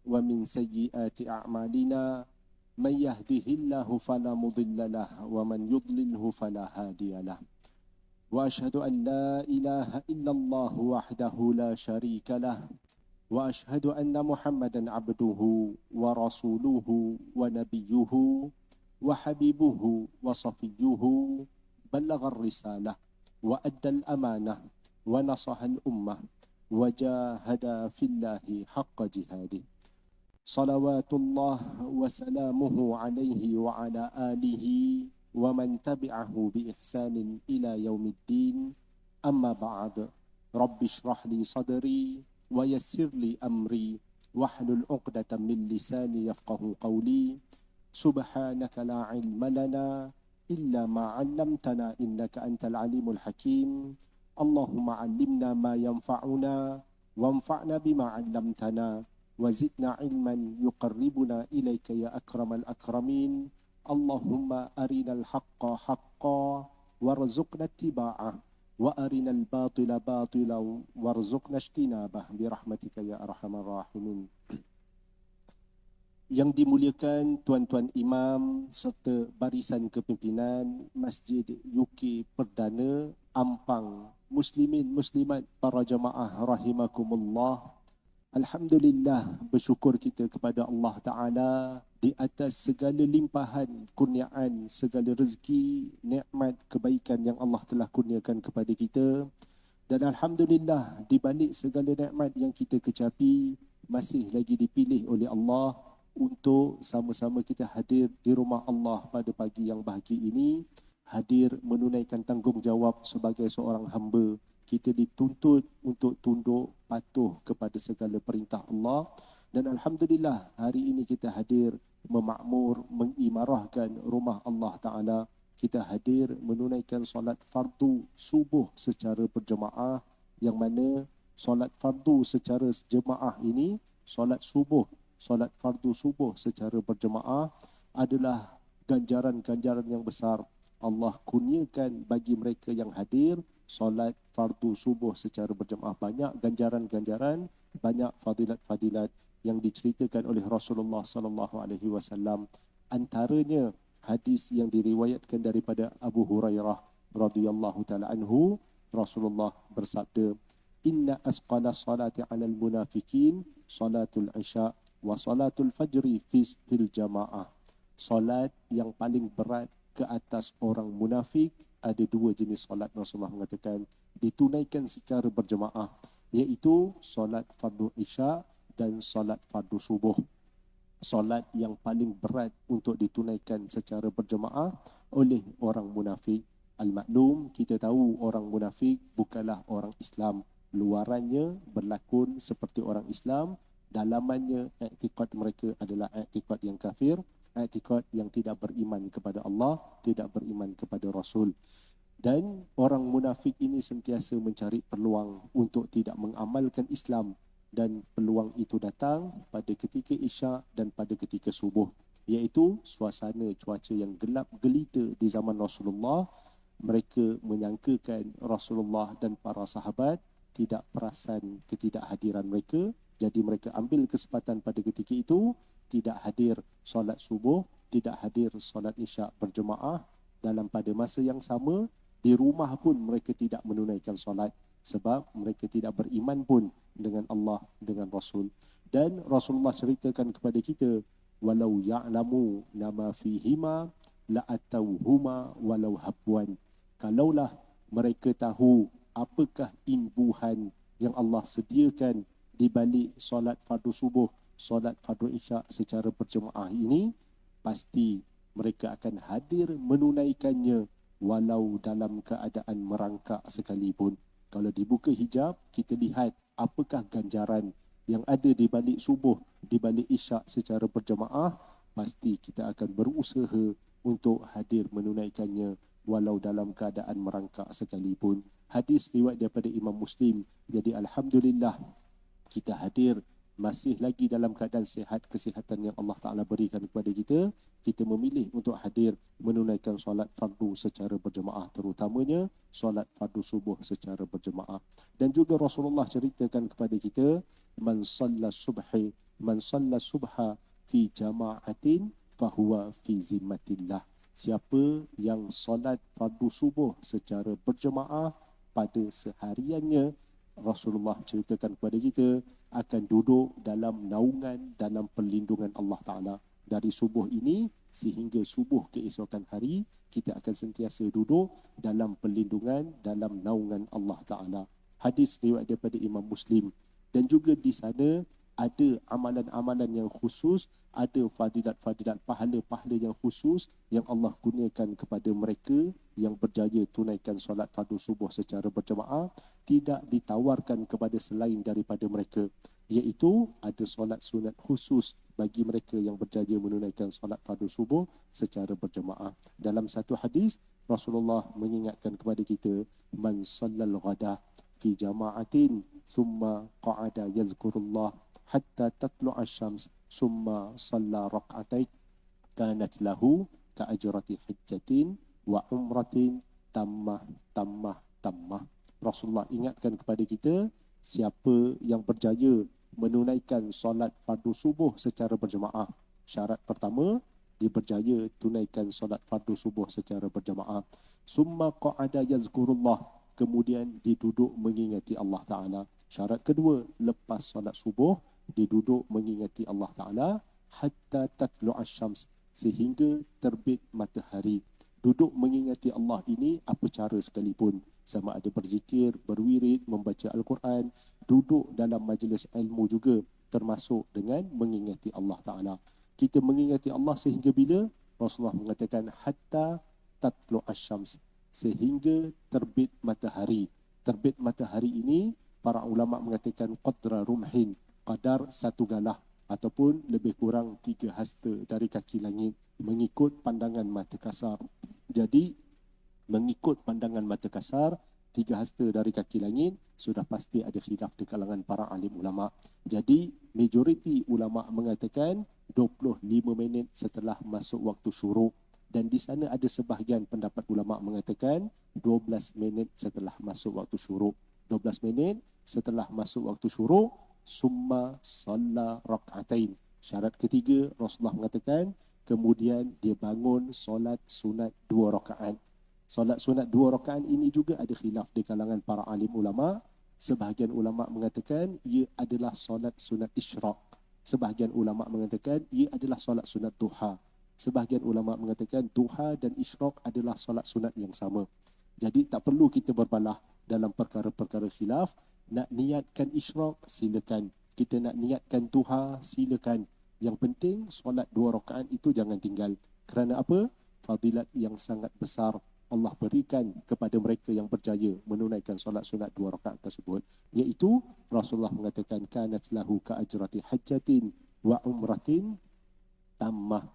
ومن سيئات أعمالنا من يهده الله فلا مضل له ومن يضلله فلا هادي له وأشهد أن لا إله إلا الله وحده لا شريك له وأشهد أن محمدا عبده ورسوله ونبيه وحبيبه وصفيه بلغ الرسالة وأدى الأمانة ونصح الأمة وجاهد في الله حق جهاده صلوات الله وسلامه عليه وعلى آله ومن تبعه بإحسان إلى يوم الدين أما بعد رب اشرح لي صدري ويسر لي أمري واحلل عقدة من لساني يفقه قولي سبحانك لا علم لنا إلا ما علمتنا إنك أنت العليم الحكيم اللهم علمنا ما ينفعنا وانفعنا بما علمتنا وزدنا علما يقربنا إليك يا أكرم الأكرمين اللهم أرنا الحق حقا وارزقنا اتباعه وأرنا الباطل باطلا وارزقنا اجتنابه برحمتك يا أرحم الراحمين. Yang dimuliakan tuan-tuan imam serta barisan kepimpinan Masjid UK Perdana Ampang, muslimin muslimat para jemaah rahimakumullah. Alhamdulillah, bersyukur kita kepada Allah Ta'ala di atas segala limpahan, kurniaan, segala rezeki, nikmat, kebaikan yang Allah telah kurniakan kepada kita. Dan Alhamdulillah, di balik segala nikmat yang kita kecapi, masih lagi dipilih oleh Allah untuk sama-sama kita hadir di rumah Allah pada pagi yang bahagia ini, hadir menunaikan tanggungjawab sebagai seorang hamba. Kita dituntut untuk tunduk patuh kepada segala perintah Allah. Dan Alhamdulillah, hari ini kita hadir memakmur, mengimarahkan rumah Allah Ta'ala. Kita hadir menunaikan solat fardu subuh secara berjemaah, yang mana solat fardu secara jemaah ini, solat fardu subuh secara berjemaah adalah ganjaran-ganjaran yang besar. Allah kurniakan bagi mereka yang hadir solat fardu subuh secara berjemaah. Banyak ganjaran-ganjaran, banyak fadilat-fadilat yang diceritakan oleh Rasulullah sallallahu alaihi wasallam. Antaranya hadis yang diriwayatkan daripada Abu Hurairah radhiyallahu taala anhu, Rasulullah bersabda, "Inna asqala salati 'alal munafiqin salatul isya wa salatul fajri fil jamaah." Solat yang paling berat ke atas orang munafik, ada dua jenis solat Rasulullah mengatakan ditunaikan secara berjemaah, iaitu solat fardu isya dan solat fardu subuh. Solat yang paling berat untuk ditunaikan secara berjemaah oleh orang munafik. Al-maklum, kita tahu orang munafik bukanlah orang Islam. Luarannya berlakon seperti orang Islam, dalamannya i'tiqad mereka adalah i'tiqad yang kafir, i'tiqad yang tidak beriman kepada Allah, tidak beriman kepada Rasul. Dan orang munafik ini sentiasa mencari peluang untuk tidak mengamalkan Islam, dan peluang itu datang pada ketika isyak dan pada ketika subuh, iaitu suasana cuaca yang gelap gelita di zaman Rasulullah. Mereka menyangkakan Rasulullah dan para sahabat tidak perasan ketidakhadiran mereka, jadi mereka ambil kesempatan pada ketika itu, tidak hadir solat subuh, tidak hadir solat isyak berjemaah. Dalam pada masa yang sama, di rumah pun mereka tidak menunaikan solat, sebab mereka tidak beriman pun dengan Allah, dengan Rasul. Dan Rasulullah ceritakan kepada kita, walau ya'lamu nama fihima la'atauhuma walau habwan. Kalaulah mereka tahu apakah imbuhan yang Allah sediakan di balik solat fardu subuh, solat fardu isyak secara berjemaah ini, pasti mereka akan hadir menunaikannya walau dalam keadaan merangkak sekalipun. Kalau dibuka hijab, kita lihat apakah ganjaran yang ada di balik subuh, di balik isyak secara berjemaah, pasti kita akan berusaha untuk hadir menunaikannya walau dalam keadaan merangkak sekalipun. Hadis riwayat daripada Imam Muslim. Jadi Alhamdulillah, kita hadir masih lagi dalam keadaan sihat, kesihatan yang Allah Ta'ala berikan kepada kita. Kita memilih untuk hadir menunaikan solat fardu secara berjemaah, terutamanya solat fardu subuh secara berjemaah. Dan juga Rasulullah ceritakan kepada kita, man salla subhi man shalla subha fi jama'atin fahuwa fi zimmatillah. Siapa yang solat fardu subuh secara berjemaah pada sehariannya, Rasulullah ceritakan kepada kita, akan duduk dalam naungan, dalam perlindungan Allah Ta'ala. Dari subuh ini sehingga subuh keesokan hari, kita akan sentiasa duduk dalam perlindungan, dalam naungan Allah Ta'ala. Hadis riwayat daripada Imam Muslim. Dan juga di sana ada amalan-amalan yang khusus, ada fadilat-fadilat, pahala-pahala yang khusus yang Allah gunakan kepada mereka yang berjaya tunaikan solat fardu subuh secara berjemaah, tidak ditawarkan kepada selain daripada mereka, iaitu ada solat sunat khusus bagi mereka yang berjaya menunaikan solat fardu subuh secara berjemaah. Dalam satu hadis, Rasulullah mengingatkan kepada kita, man sallal ghada fi jama'atin thumma qa'ada yazkurullah hatta tatlu'a syams summa salla rak'atain kanat lahu ka ajrati hajjatin wa umratin tammah. Rasulullah ingatkan kepada kita, siapa yang berjaya menunaikan solat fardu subuh secara berjemaah. Syarat pertama, dia berjaya tunaikan solat fardu subuh secara berjemaah. Summa qa'ada yazkurullah, kemudian diduduk mengingati Allah Ta'ala. Syarat kedua, lepas solat subuh diduduk mengingati Allah Ta'ala hatta tatlu'a syams, sehingga terbit matahari. Duduk mengingati Allah ini apa cara sekalipun, sama ada berzikir, berwirid, membaca Al-Quran, duduk dalam majlis ilmu juga termasuk dengan mengingati Allah Ta'ala. Kita mengingati Allah sehingga bila? Rasulullah mengatakan hatta tatlu'a syams, sehingga terbit matahari. Terbit matahari ini para ulama mengatakan qadra rumhin, qadar satu galah ataupun lebih kurang 3 hasta dari kaki langit, mengikut pandangan mata kasar. Jadi mengikut pandangan mata kasar, 3 hasta dari kaki langit, sudah pasti ada khilaf di kalangan para alim ulama. Jadi majoriti ulama mengatakan 25 minit setelah masuk waktu syuruk, dan di sana ada sebahagian pendapat ulama mengatakan 12 minit setelah masuk waktu syuruk. 12 minit setelah masuk waktu syuruk, summa salla rak'atain. Syarat ketiga, Rasulullah mengatakan kemudian dia bangun solat sunat 2 rakaat. Solat sunat 2 rakaat ini juga ada khilaf di kalangan para alim ulama. Sebahagian ulama mengatakan ia adalah solat sunat isyraq. Sebahagian ulama mengatakan ia adalah solat sunat duha. Sebahagian ulama mengatakan duha dan isyraq adalah solat sunat yang sama. Jadi tak perlu kita berbalah dalam perkara-perkara khilaf. Nak niatkan isyraq, silakan. Kita nak niatkan duha, silakan. Yang penting solat 2 rakaat itu jangan tinggal. Kerana apa? Fadilat yang sangat besar Allah berikan kepada mereka yang berjaya menunaikan solat sunat 2 rakaat tersebut, iaitu Rasulullah mengatakan kanat lahu ka ajrati hajjatin wa umratin tammah.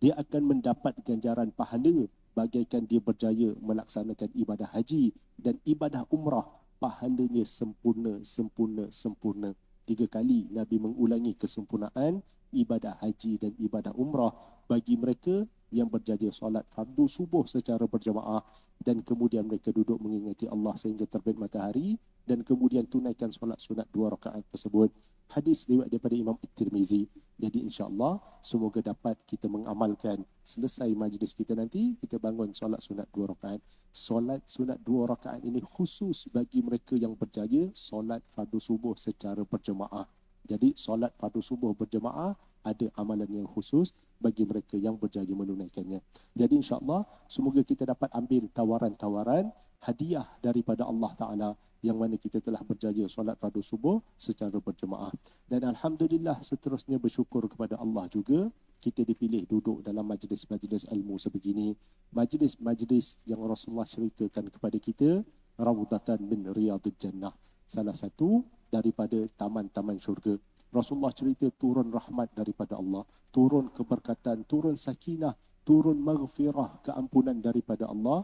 Dia akan mendapat ganjaran pahala bagaikan dia berjaya melaksanakan ibadah haji dan ibadah umrah. Pahalanya sempurna. 3 kali Nabi mengulangi kesempurnaan ibadah haji dan ibadah umrah bagi mereka yang berjaya solat fardu subuh secara berjemaah, dan kemudian mereka duduk mengingati Allah sehingga terbit matahari, dan kemudian tunaikan solat sunat 2 rakaat tersebut. Hadis riwayat daripada Imam At-Tirmizi. Jadi insya-Allah semoga dapat kita mengamalkan. Selesai majlis kita nanti, kita bangun solat sunat 2 rakaat. Solat sunat 2 rakaat ini khusus bagi mereka yang berjaya solat fardu subuh secara berjemaah. Jadi solat fardu subuh berjemaah ada amalan yang khusus bagi mereka yang berjaya menunaikannya. Jadi insya-Allah semoga kita dapat ambil tawaran-tawaran hadiah daripada Allah Ta'ala yang mana kita telah berjaya solat fardu subuh secara berjemaah. Dan alhamdulillah seterusnya bersyukur kepada Allah juga, kita dipilih duduk dalam majlis-majlis ilmu sebegini. Majlis-majlis yang Rasulullah ceritakan kepada kita, Rawdatan min Riyadil Jannah, salah satu daripada taman-taman syurga. Rasulullah cerita turun rahmat daripada Allah, turun keberkatan, turun sakinah, turun maghfirah, keampunan daripada Allah.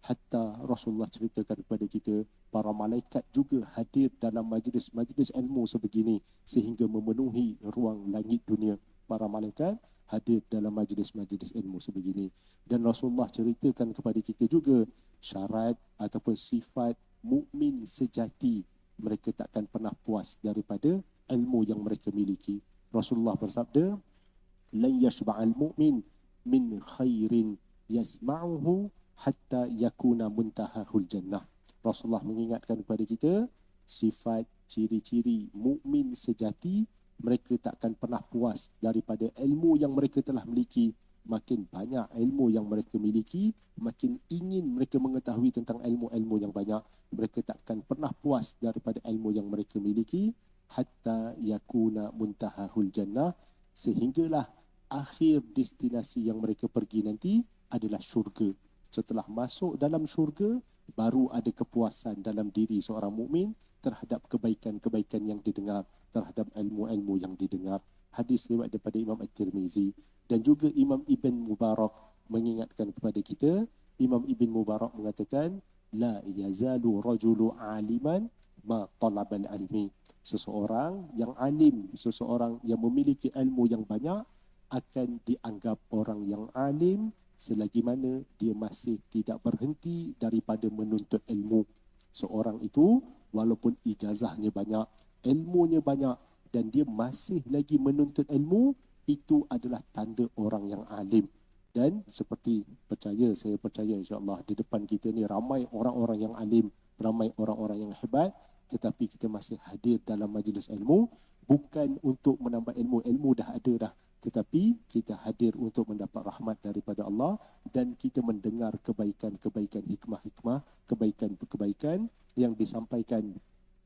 Hatta Rasulullah ceritakan kepada kita, para malaikat juga hadir dalam majlis-majlis ilmu sebegini sehingga memenuhi ruang langit dunia. Para malaikat hadir dalam majlis-majlis ilmu sebegini. Dan Rasulullah ceritakan kepada kita juga syarat ataupun sifat mukmin sejati. Mereka takkan pernah puas daripada ilmu yang mereka miliki. Rasulullah bersabda, "Lan yashba'al mu'min min khairin yasma'uhu hatta yakuna muntahahul jannah." Rasulullah mengingatkan kepada kita sifat ciri-ciri mukmin sejati, mereka takkan pernah puas daripada ilmu yang mereka telah miliki. Makin banyak ilmu yang mereka miliki, makin ingin mereka mengetahui tentang ilmu-ilmu yang banyak. Mereka takkan pernah puas daripada ilmu yang mereka miliki, hatta yakuna muntahahul jannah, sehinggalah akhir destinasi yang mereka pergi nanti adalah syurga. Setelah masuk dalam syurga, baru ada kepuasan dalam diri seorang mukmin terhadap kebaikan-kebaikan yang didengar, terhadap ilmu-ilmu yang didengar. Hadis riwayat daripada Imam At-Tirmizi. Dan juga Imam Ibn Mubarak mengingatkan kepada kita, Imam Ibn Mubarak mengatakan, la yazalu rajulu aliman ma talabal ilmi. Seseorang yang alim, seseorang yang memiliki ilmu yang banyak akan dianggap orang yang alim selagi mana dia masih tidak berhenti daripada menuntut ilmu. Seorang itu walaupun ijazahnya banyak, ilmunya banyak dan dia masih lagi menuntut ilmu, itu adalah tanda orang yang alim. Dan seperti saya percaya insya-Allah di depan kita ni ramai orang-orang yang alim, ramai orang-orang yang hebat, tetapi kita masih hadir dalam majlis ilmu bukan untuk menambah ilmu, ilmu dah ada dah, tetapi kita hadir untuk mendapat rahmat daripada Allah dan kita mendengar kebaikan-kebaikan, hikmah-hikmah, kebaikan-kebaikan yang disampaikan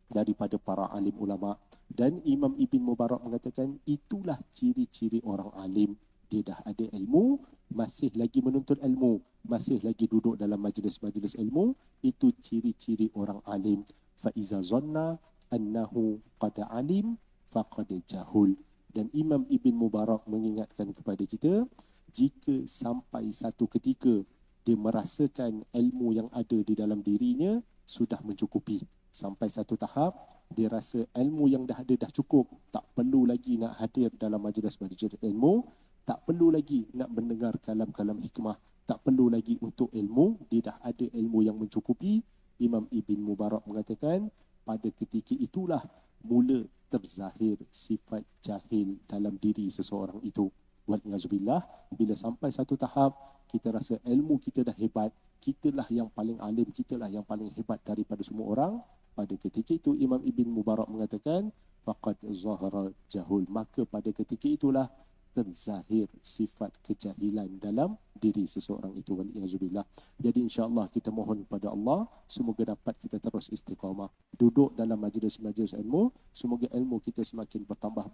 daripada para alim ulama. Dan Imam Ibn Mubarak mengatakan itulah ciri-ciri orang alim. Dia dah ada ilmu, masih lagi menuntut ilmu, masih lagi duduk dalam majlis-majlis ilmu, itu ciri-ciri orang alim. Fa iza zanna annahu qad alim faqad jahul. Dan Imam Ibn Mubarak mengingatkan kepada kita, jika sampai satu ketika dia merasakan ilmu yang ada di dalam dirinya sudah mencukupi, sampai satu tahap dia rasa ilmu yang dah ada dah cukup, tak perlu lagi nak hadir dalam majlis-majlis ilmu, tak perlu lagi nak mendengar kalam-kalam hikmah, tak perlu lagi untuk ilmu, dia dah ada ilmu yang mencukupi. Imam Ibn Mubarak mengatakan pada ketika itulah mula terzahir sifat jahil dalam diri seseorang itu. Wal'iyazubillah, bila sampai satu tahap kita rasa ilmu kita dah hebat, kitalah yang paling alim, kitalah yang paling hebat daripada semua orang, pada ketika itu Imam Ibn Mubarak mengatakan faqad zahara jahul, maka pada ketika itulah terzahir sifat kejahilan dalam diri seseorang itu. Wal'iyazubillah. Jadi insya-Allah kita mohon kepada Allah semoga dapat kita terus istiqamah duduk dalam majlis-majlis ilmu, semoga ilmu kita semakin bertambah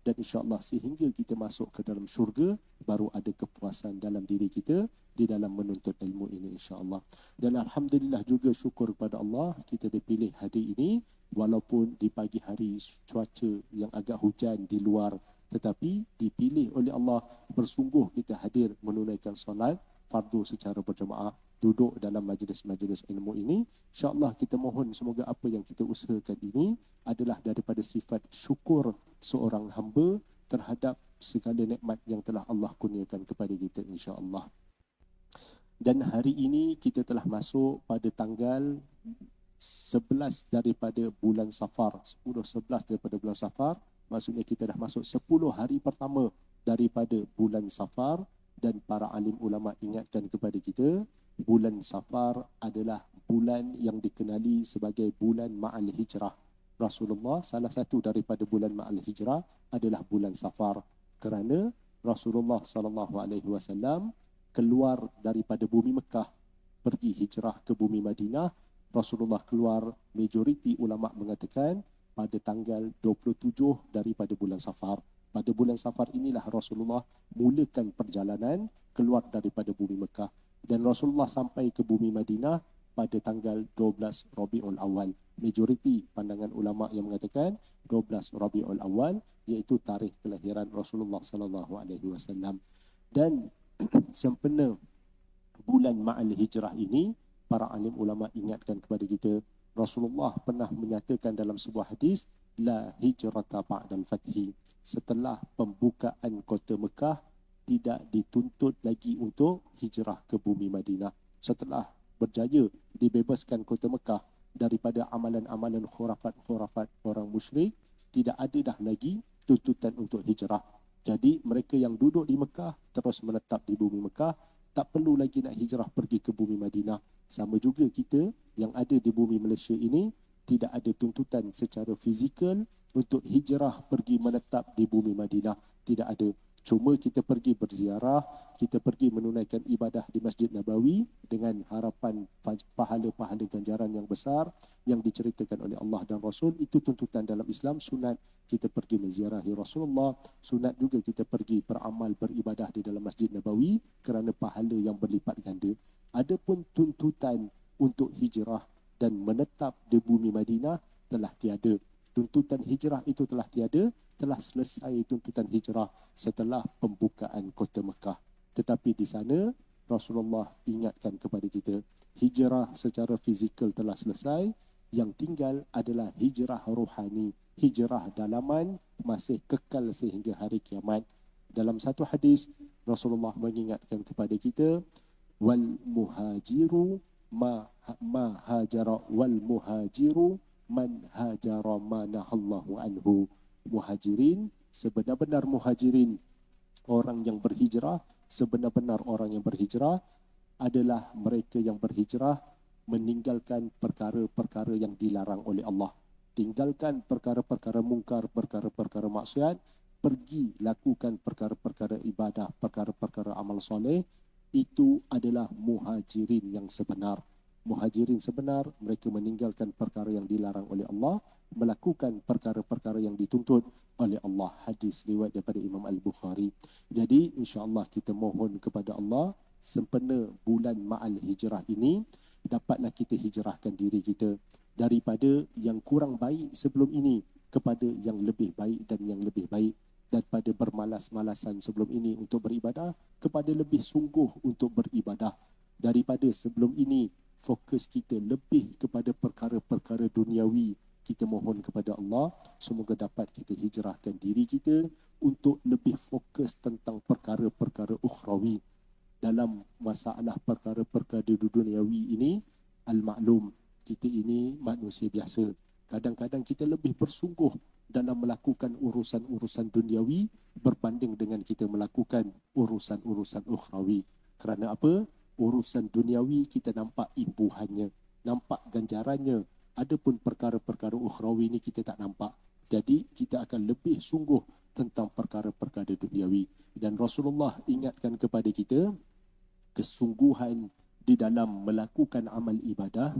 dan insya-Allah sehingga kita masuk ke dalam syurga baru ada kepuasan dalam diri kita di dalam menuntut ilmu ini insya-Allah. Dan alhamdulillah juga syukur kepada Allah kita dipilih hari ini walaupun di pagi hari cuaca yang agak hujan di luar, tetapi dipilih oleh Allah bersungguh kita hadir menunaikan solat fardu secara berjemaah, duduk dalam majlis-majlis ilmu ini. InsyaAllah kita mohon semoga apa yang kita usahakan ini adalah daripada sifat syukur seorang hamba terhadap segala nikmat yang telah Allah kurniakan kepada kita insyaAllah. Dan hari ini kita telah masuk pada tanggal 11 daripada bulan Safar, 10-11 daripada bulan Safar. Maksudnya kita dah masuk 10 hari pertama daripada bulan Safar, dan para alim ulama ingatkan kepada kita bulan Safar adalah bulan yang dikenali sebagai bulan Ma'al Hijrah. Rasulullah, salah satu daripada bulan Ma'al Hijrah adalah bulan Safar, kerana Rasulullah SAW keluar daripada bumi Mekah pergi hijrah ke bumi Madinah. Rasulullah keluar, majoriti ulama mengatakan pada tanggal 27 daripada bulan Safar. Pada bulan Safar inilah Rasulullah mulakan perjalanan keluar daripada bumi Mekah. Dan Rasulullah sampai ke bumi Madinah pada tanggal 12 Rabiul Awal. Majoriti pandangan ulama yang mengatakan 12 Rabiul Awal, iaitu tarikh kelahiran Rasulullah SAW. Dan sempena bulan Ma'al Hijrah ini, para alim ulama ingatkan kepada kita, Rasulullah pernah menyatakan dalam sebuah hadis, la hijrata ba'dal fathi, setelah pembukaan kota Mekah tidak dituntut lagi untuk hijrah ke bumi Madinah. Setelah berjaya dibebaskan kota Mekah daripada amalan-amalan khurafat-khurafat orang musyrik, tidak ada dah lagi tuntutan untuk hijrah. Jadi mereka yang duduk di Mekah terus menetap di bumi Mekah, tak perlu lagi nak hijrah pergi ke bumi Madinah. Sama juga kita yang ada di bumi Malaysia ini, tidak ada tuntutan secara fizikal untuk hijrah pergi menetap di bumi Madinah. Tidak ada. Cuma kita pergi berziarah, kita pergi menunaikan ibadah di Masjid Nabawi dengan harapan pahala-pahala ganjaran yang besar yang diceritakan oleh Allah dan Rasul. Itu tuntutan dalam Islam, sunat kita pergi menziarahi Rasulullah, sunat juga kita pergi beramal beribadah di dalam Masjid Nabawi kerana pahala yang berlipat ganda. Adapun tuntutan untuk hijrah dan menetap di bumi Madinah telah tiada. Tuntutan hijrah itu telah tiada, telah selesai tuntutan hijrah setelah pembukaan kota Mekah. Tetapi di sana Rasulullah ingatkan kepada kita, hijrah secara fizikal telah selesai, yang tinggal adalah hijrah rohani, hijrah dalaman masih kekal sehingga hari kiamat. Dalam satu hadis Rasulullah mengingatkan kepada kita, wal muhajiru ma hajara wal muhajiru man hajara ma nahallahu anhu. Muhajirin, sebenar-benar muhajirin, orang yang berhijrah, sebenar-benar orang yang berhijrah adalah mereka yang berhijrah meninggalkan perkara-perkara yang dilarang oleh Allah. Tinggalkan perkara-perkara mungkar, perkara-perkara maksiat, pergi lakukan perkara-perkara ibadah, perkara-perkara amal soleh. Itu adalah muhajirin yang sebenar. Muhajirin sebenar, mereka meninggalkan perkara yang dilarang oleh Allah, melakukan perkara-perkara yang dituntut oleh Allah. Hadis riwayat daripada Imam Al-Bukhari. Jadi insya-Allah kita mohon kepada Allah, sempena bulan Ma'al Hijrah ini dapatlah kita hijrahkan diri kita daripada yang kurang baik sebelum ini kepada yang lebih baik dan yang lebih baik, daripada bermalas-malasan sebelum ini untuk beribadah kepada lebih sungguh untuk beribadah, daripada sebelum ini fokus kita lebih kepada perkara-perkara duniawi. Kita mohon kepada Allah semoga dapat kita hijrahkan diri kita untuk lebih fokus tentang perkara-perkara ukhrawi. Dalam masalah perkara-perkara duniawi ini, al-maklum, kita ini manusia biasa. Kadang-kadang kita lebih bersungguh dalam melakukan urusan-urusan duniawi berbanding dengan kita melakukan urusan-urusan ukhrawi. Kerana apa? Urusan duniawi kita nampak imbuhannya, nampak ganjarannya. Adapun perkara-perkara ukhrawi ini kita tak nampak. Jadi kita akan lebih sungguh tentang perkara-perkara duniawi. Dan Rasulullah ingatkan kepada kita, kesungguhan di dalam melakukan amal ibadah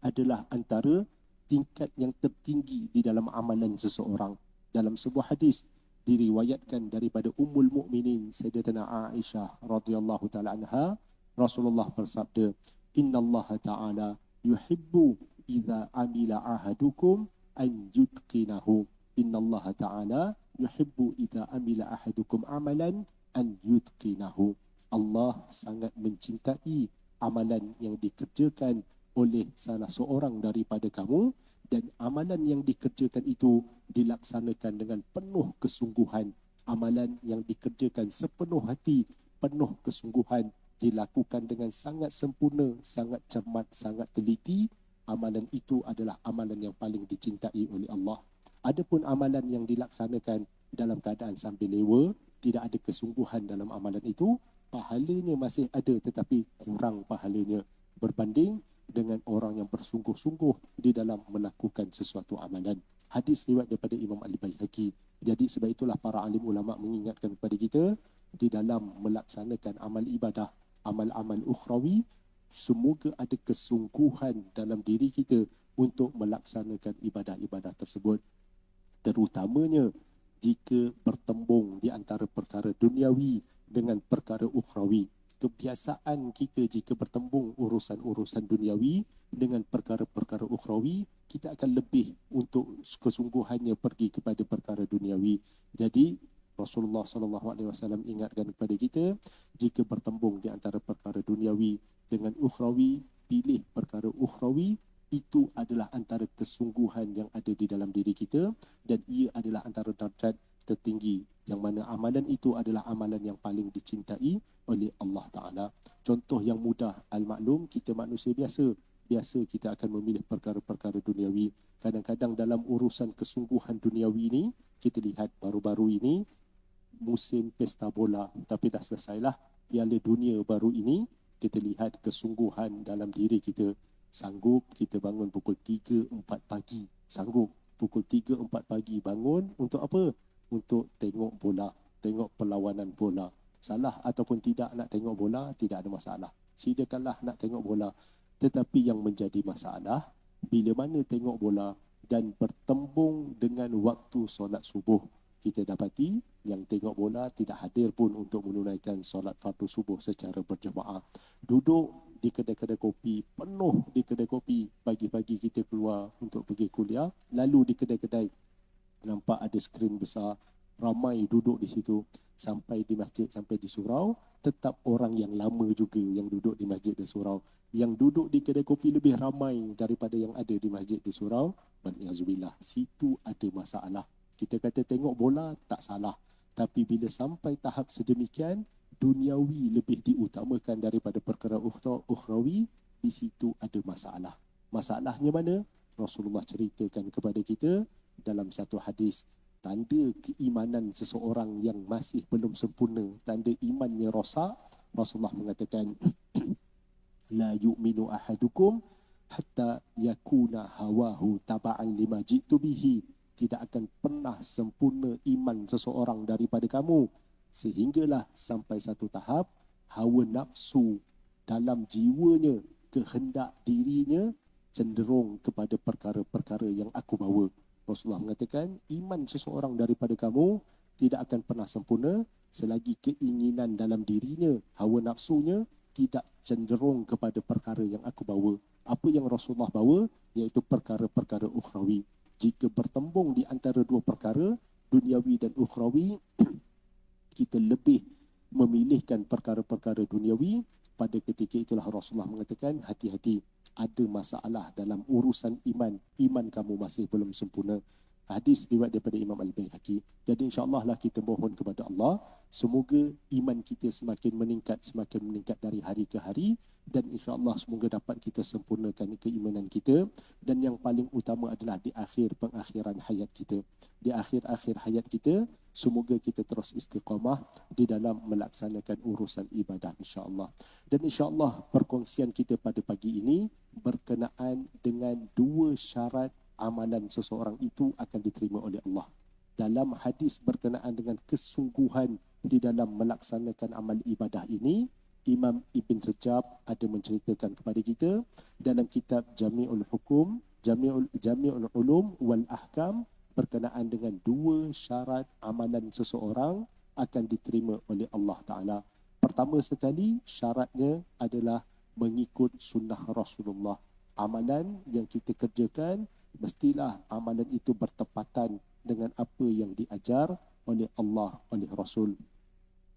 adalah antara tingkat yang tertinggi di dalam amalan seseorang. Dalam sebuah hadis diriwayatkan daripada Ummul Mukminin Sayyidatina Aisyah radhiyallahu taala anha, Rasulullah bersabda, innallaha ta'ala yuhibbu idza amila ahadukum an yutqinahu. Innallaha ta'ala yuhibbu idza amila ahadukum amalan an yutqinahu. Allah sangat mencintai amalan yang dikerjakan oleh salah seorang daripada kamu, dan amalan yang dikerjakan itu dilaksanakan dengan penuh kesungguhan. Amalan yang dikerjakan sepenuh hati, penuh kesungguhan, dilakukan dengan sangat sempurna, sangat cermat, sangat teliti. Amalan itu adalah amalan yang paling dicintai oleh Allah. Adapun amalan yang dilaksanakan dalam keadaan sambil lewa, tidak ada kesungguhan dalam amalan itu, pahalanya masih ada tetapi kurang pahalanya berbanding dengan orang yang bersungguh-sungguh di dalam melakukan sesuatu amalan. Hadis riwayat daripada Imam Al-Baihaqi. Jadi sebab itulah para alim ulama mengingatkan kepada kita di dalam melaksanakan amal ibadah, amal-amal ukhrawi, semoga ada kesungguhan dalam diri kita untuk melaksanakan ibadah-ibadah tersebut. Terutamanya jika bertembung di antara perkara duniawi dengan perkara ukhrawi. Kebiasaan kita jika bertembung urusan-urusan duniawi dengan perkara-perkara ukhrawi, kita akan lebih untuk kesungguhannya pergi kepada perkara duniawi. Jadi Rasulullah SAW ingatkan kepada kita, jika bertembung di antara perkara duniawi dengan ukhrawi, pilih perkara ukhrawi. Itu adalah antara kesungguhan yang ada di dalam diri kita, dan ia adalah antara darjat tertinggi, yang mana amalan itu adalah amalan yang paling dicintai oleh Allah Ta'ala. Contoh yang mudah, al-maklum, kita manusia biasa kita akan memilih perkara-perkara duniawi. Kadang-kadang dalam urusan kesungguhan duniawi ini, kita lihat baru-baru ini musim pesta bola, tapi dah selesailah Piala Dunia baru ini. Kita lihat kesungguhan dalam diri kita. Sanggup kita bangun pukul 3, 4 pagi. Sanggup pukul 3, 4 pagi bangun untuk apa? Untuk tengok bola, tengok perlawanan bola. Salah ataupun tidak nak tengok bola, tidak ada masalah. Silakanlah nak tengok bola. Tetapi yang menjadi masalah, bila mana tengok bola dan bertembung dengan waktu solat subuh, kita dapati yang tengok bola tidak hadir pun untuk menunaikan solat fardu subuh secara berjemaah. Duduk di kedai-kedai kopi, penuh di kedai kopi. Pagi-pagi kita keluar untuk pergi kuliah, lalu di kedai-kedai nampak ada skrin besar, ramai duduk di situ. Sampai di masjid, sampai di surau, tetap orang yang lama juga yang duduk di masjid di surau. Yang duduk di kedai kopi lebih ramai daripada yang ada di masjid di surau. Wal'iyazubillah, situ ada masalah. Kita kata tengok bola tak salah, tapi bila sampai tahap sedemikian, duniawi lebih diutamakan daripada perkara ukhrawi, di situ ada masalah. Masalahnya mana? Rasulullah ceritakan kepada kita dalam satu hadis, tanda keimanan seseorang yang masih belum sempurna, tanda imannya rosak. Rasulullah mengatakan la yu'minu ahadukum hatta yakuna hawahu taba'an lima jitu bihi. Tidak akan pernah sempurna iman seseorang daripada kamu sehinggalah sampai satu tahap hawa nafsu dalam jiwanya, kehendak dirinya cenderung kepada perkara-perkara yang aku bawa. Rasulullah mengatakan iman seseorang daripada kamu tidak akan pernah sempurna selagi keinginan dalam dirinya, hawa nafsunya tidak cenderung kepada perkara yang aku bawa. Apa yang Rasulullah bawa? Iaitu perkara-perkara ukhrawi. Jika bertembung di antara dua perkara, duniawi dan ukhrawi, kita lebih memilihkan perkara-perkara duniawi. Pada ketika itulah Rasulullah mengatakan, hati-hati, ada masalah dalam urusan iman. Iman kamu masih belum sempurna. Hadis riwayat daripada Imam Al-Baihaqi. Jadi insya-Allah lah kita mohon kepada Allah, semoga iman kita semakin meningkat dari hari ke hari, dan insya-Allah semoga dapat kita sempurnakan keimanan kita, dan yang paling utama adalah di akhir pengakhiran hayat kita. Di akhir-akhir hayat kita, semoga kita terus istiqamah di dalam melaksanakan urusan ibadah insya-Allah. Dan insya-Allah perkongsian kita pada pagi ini berkenaan dengan dua syarat amalan seseorang itu akan diterima oleh Allah. Dalam hadis berkenaan dengan kesungguhan di dalam melaksanakan amal ibadah ini, Imam Ibn Rajab ada menceritakan kepada kita dalam kitab Jami'ul Hukum, Jami'ul Ulum wal Ahkam, berkenaan dengan dua syarat amalan seseorang akan diterima oleh Allah Ta'ala. Pertama sekali, syaratnya adalah mengikut sunnah Rasulullah. Amalan yang kita kerjakan, mestilah amalan itu bertepatan dengan apa yang diajar oleh Allah, oleh Rasul.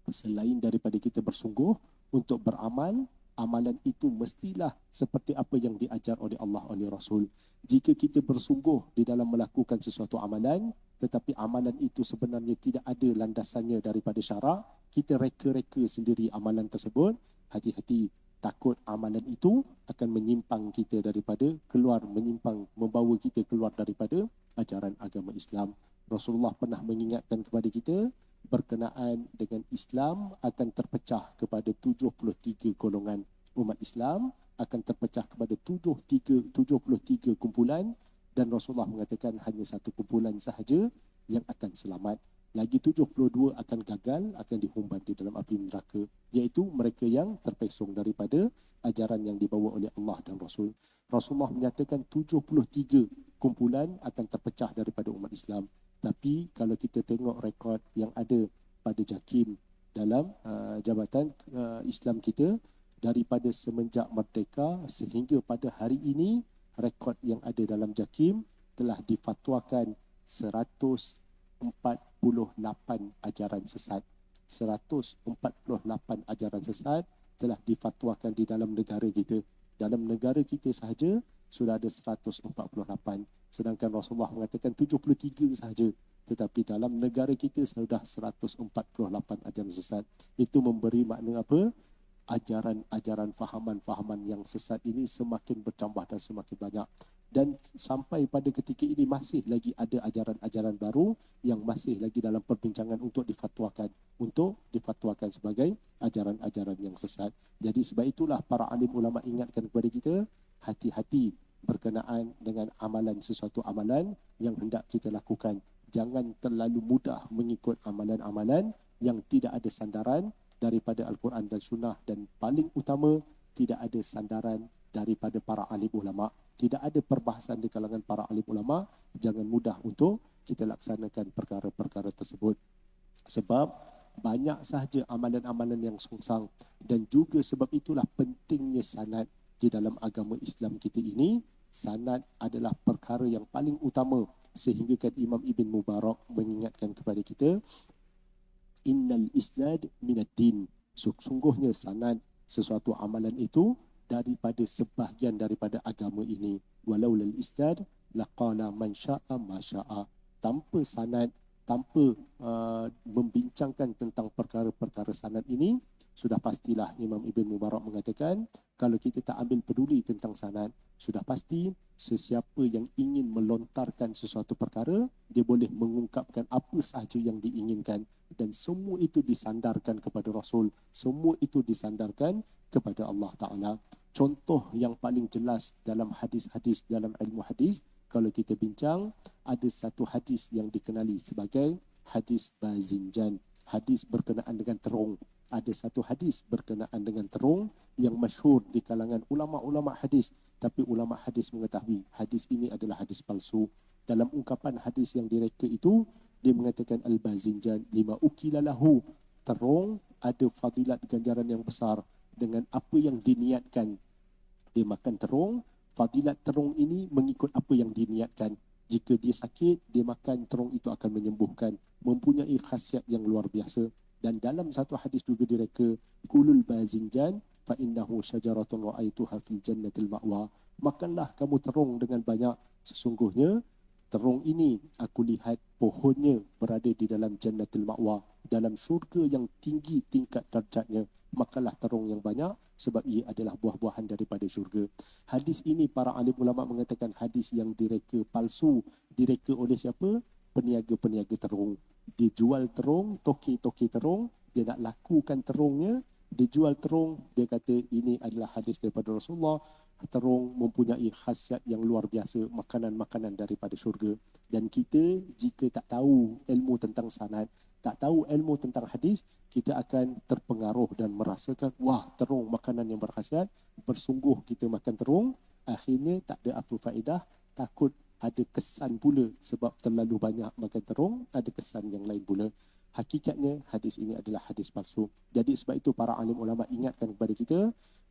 Selain daripada kita bersungguh untuk beramal, amalan itu mestilah seperti apa yang diajar oleh Allah, oleh Rasul. Jika kita bersungguh di dalam melakukan sesuatu amalan, tetapi amalan itu sebenarnya tidak ada landasannya daripada syarak, kita reka-reka sendiri amalan tersebut, hati-hati, takut amalan itu akan menyimpang kita daripada membawa kita keluar daripada ajaran agama Islam. Rasulullah pernah mengingatkan kepada kita berkenaan dengan Islam akan terpecah kepada 73 golongan. Umat Islam akan terpecah kepada 73 kumpulan, dan Rasulullah mengatakan hanya satu kumpulan sahaja yang akan selamat. Lagi 72 akan gagal, akan dihumban di dalam api neraka, iaitu mereka yang terpesong daripada ajaran yang dibawa oleh Allah dan Rasul. Rasulullah menyatakan 73 kumpulan akan terpecah daripada umat Islam. Tapi kalau kita tengok rekod yang ada pada JAKIM dalam jabatan Islam kita, daripada semenjak merdeka sehingga pada hari ini, rekod yang ada dalam JAKIM telah difatwakan 148 ajaran sesat. 148 ajaran sesat telah difatwakan di dalam negara kita. Dalam negara kita sahaja sudah ada 148, sedangkan Rasulullah mengatakan 73 sahaja. Tetapi dalam negara kita sudah 148 ajaran sesat. Itu memberi makna apa? Ajaran-ajaran, fahaman-fahaman yang sesat ini semakin bertambah dan semakin banyak. dan sampai pada ketika ini masih lagi ada ajaran-ajaran baru yang masih lagi dalam perbincangan untuk difatwakan sebagai ajaran-ajaran yang sesat. Jadi sebab itulah para alim ulama ingatkan kepada kita, hati-hati berkenaan dengan amalan, sesuatu amalan yang hendak kita lakukan. Jangan terlalu mudah mengikut amalan-amalan yang tidak ada sandaran daripada Al-Quran dan Sunnah, dan paling utama tidak ada sandaran daripada para alim ulama. Tidak ada perbahasan di kalangan para alim ulama. Jangan mudah untuk kita laksanakan perkara-perkara tersebut. Sebab banyak sahaja amalan-amalan yang songsang, dan juga sebab itulah pentingnya sanad di dalam agama Islam kita ini. Sanad adalah perkara yang paling utama, sehingga kan Imam Ibn Mubarak mengingatkan kepada kita, innal isnad minad din. Sungguhnya sanad, sesuatu amalan itu daripada sebahagian daripada agama ini. Walau lal isnad laqala man syaa ma syaa. Tanpa sanad, tanpa membincangkan tentang perkara-perkara sanad ini, sudah pastilah Imam Ibn Mubarak mengatakan, kalau kita tak ambil peduli tentang sanad, sudah pasti sesiapa yang ingin melontarkan sesuatu perkara, dia boleh mengungkapkan apa sahaja yang diinginkan, dan semua itu disandarkan kepada Rasul, semua itu disandarkan kepada Allah Ta'ala. Contoh yang paling jelas dalam hadis-hadis, dalam ilmu hadis, kalau kita bincang, ada satu hadis yang dikenali sebagai hadis Bazinjan, hadis berkenaan dengan terung. Ada satu hadis berkenaan dengan terung yang masyhur di kalangan ulama-ulama hadis, tapi ulama hadis mengetahui hadis ini adalah hadis palsu. Dalam ungkapan hadis yang direka itu, dia mengatakan al-bazinjan lima ukilalahu, terung ada fadilat ganjaran yang besar dengan apa yang diniatkan. Dia makan terung, fadilat terung ini mengikut apa yang diniatkan. Jika dia sakit, dia makan terung itu akan menyembuhkan, mempunyai khasiat yang luar biasa. Dan dalam satu hadis juga direka, kulul bazinjan fa innahu syajaratun ra'aituha fil jannatil ma'wa. Makanlah kamu terung dengan banyak, sesungguhnya terung ini aku lihat pohonnya berada di dalam jannatil ma'wa, dalam syurga yang tinggi tingkat darjatnya. Makanlah terung yang banyak sebab ia adalah buah-buahan daripada syurga. Hadis ini para alim ulama mengatakan hadis yang direka palsu. Direka oleh siapa? Peniaga-peniaga terung. Dia jual terung, toki-toki terung, dia nak lakukan terungnya, dia jual terung, dia kata ini adalah hadis daripada Rasulullah, terung mempunyai khasiat yang luar biasa, makanan-makanan daripada syurga. Dan kita jika tak tahu ilmu tentang sanad, tak tahu ilmu tentang hadis, kita akan terpengaruh dan merasakan, wah, terung makanan yang berkhasiat, bersungguh kita makan terung, akhirnya tak ada apa faedah, takut ada kesan pula sebab terlalu banyak makan terung, ada kesan yang lain pula. Hakikatnya hadis ini adalah hadis palsu. Jadi sebab itu para alim ulama ingatkan kepada kita,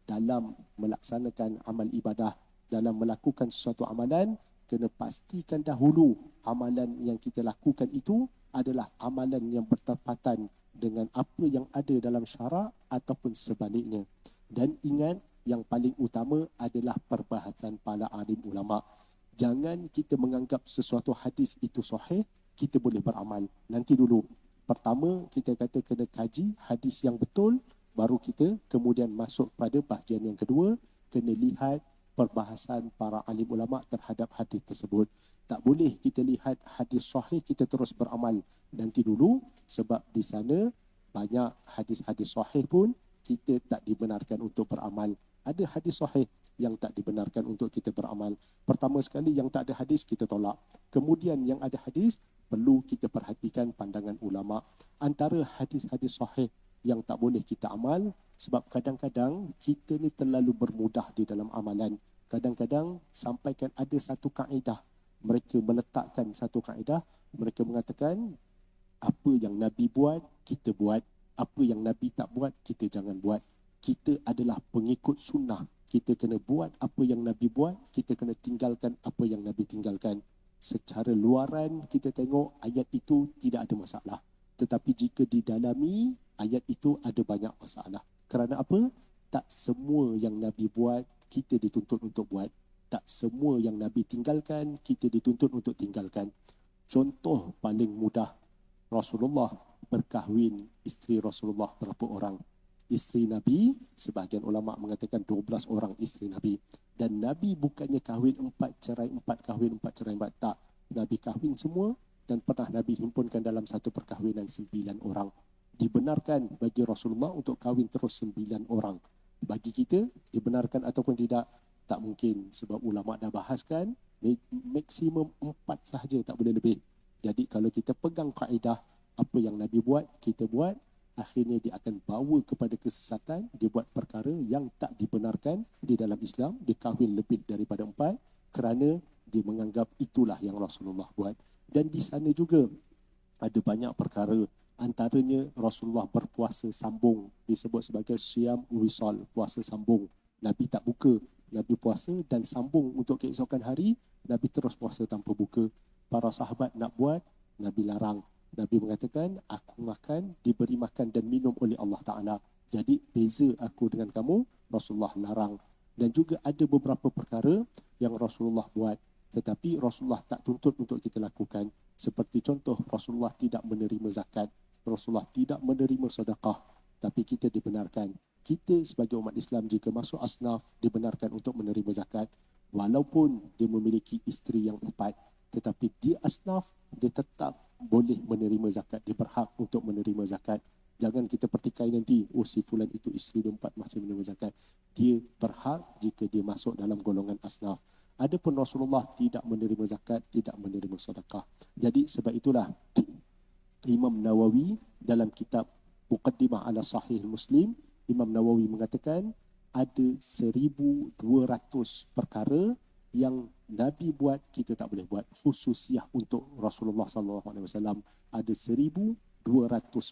dalam melaksanakan amal ibadah, dalam melakukan sesuatu amalan, kena pastikan dahulu amalan yang kita lakukan itu adalah amalan yang bertepatan dengan apa yang ada dalam syarak ataupun sebaliknya. Dan ingat, yang paling utama adalah perbahasan para alim ulama. Jangan kita menganggap sesuatu hadis itu sahih, kita boleh beramal. Nanti dulu. Pertama, kita kata kena kaji hadis yang betul, baru kita kemudian masuk pada bahagian yang kedua, kena lihat perbahasan para alim ulama terhadap hadis tersebut. Tak boleh kita lihat hadis sahih, kita terus beramal. Nanti dulu, sebab di sana banyak hadis-hadis sahih pun kita tak dibenarkan untuk beramal. Ada hadis sahih yang tak dibenarkan untuk kita beramal. Pertama sekali, yang tak ada hadis kita tolak. Kemudian yang ada hadis, perlu kita perhatikan pandangan ulama. Antara hadis-hadis sahih yang tak boleh kita amal, sebab kadang-kadang kita ni terlalu bermudah di dalam amalan. Kadang-kadang sampaikan ada satu kaedah, mereka meletakkan satu kaedah, mereka mengatakan apa yang Nabi buat, kita buat. Apa yang Nabi tak buat, kita jangan buat. Kita adalah pengikut sunnah. Kita kena buat apa yang Nabi buat, kita kena tinggalkan apa yang Nabi tinggalkan. Secara luaran kita tengok ayat itu tidak ada masalah. Tetapi jika didalami, ayat itu ada banyak masalah. Kerana apa? Tak semua yang Nabi buat, kita dituntut untuk buat. Tak semua yang Nabi tinggalkan, kita dituntut untuk tinggalkan. Contoh paling mudah, Rasulullah berkahwin, isteri Rasulullah berapa orang? isteri Nabi, sebahagian ulama mengatakan 12 orang isteri Nabi. Dan Nabi bukannya kahwin 4 cerai 4, kahwin 4 cerai 4, tak. Nabi kahwin semua dan pernah Nabi himpunkan dalam satu perkahwinan 9 orang. Dibenarkan bagi Rasulullah untuk kahwin terus 9 orang. Bagi kita, dibenarkan ataupun tidak, tak mungkin. Sebab ulama dah bahaskan, maksimum 4 sahaja, tak boleh lebih. Jadi kalau kita pegang kaedah, apa yang Nabi buat, kita buat, akhirnya dia akan bawa kepada kesesatan. Dia buat perkara yang tak dibenarkan di dalam Islam. Dia kahwin lebih daripada 4 kerana dia menganggap itulah yang Rasulullah buat. Dan di sana juga ada banyak perkara. Antaranya Rasulullah berpuasa sambung, disebut sebagai Syam Wisal, puasa sambung. Nabi tak buka, Nabi puasa dan sambung untuk keesokan hari. Nabi terus puasa tanpa buka. Para sahabat nak buat, Nabi larang. Nabi mengatakan, aku akan diberi makan dan minum oleh Allah Ta'ala. Jadi beza aku dengan kamu, Rasulullah larang. Dan juga ada beberapa perkara yang Rasulullah buat, tetapi Rasulullah tak tuntut untuk kita lakukan. Seperti contoh, Rasulullah tidak menerima zakat, Rasulullah tidak menerima sedekah, tapi kita dibenarkan. Kita sebagai umat Islam jika masuk asnaf, dibenarkan untuk menerima zakat. Walaupun dia memiliki isteri yang 4, tetapi di asnaf, dia tetap boleh menerima zakat. Dia berhak untuk menerima zakat. Jangan kita pertikai nanti, oh si fulan itu isteri dia 4 masih menerima zakat. Dia berhak jika dia masuk dalam golongan asnaf. Adapun Rasulullah tidak menerima zakat, tidak menerima sedekah. Jadi sebab itulah Imam Nawawi dalam kitab Muqaddimah ala Sahih Muslim, Imam Nawawi mengatakan ada 1,200 perkara yang Nabi buat, kita tak boleh buat. Khususiah untuk Rasulullah SAW ada 1,200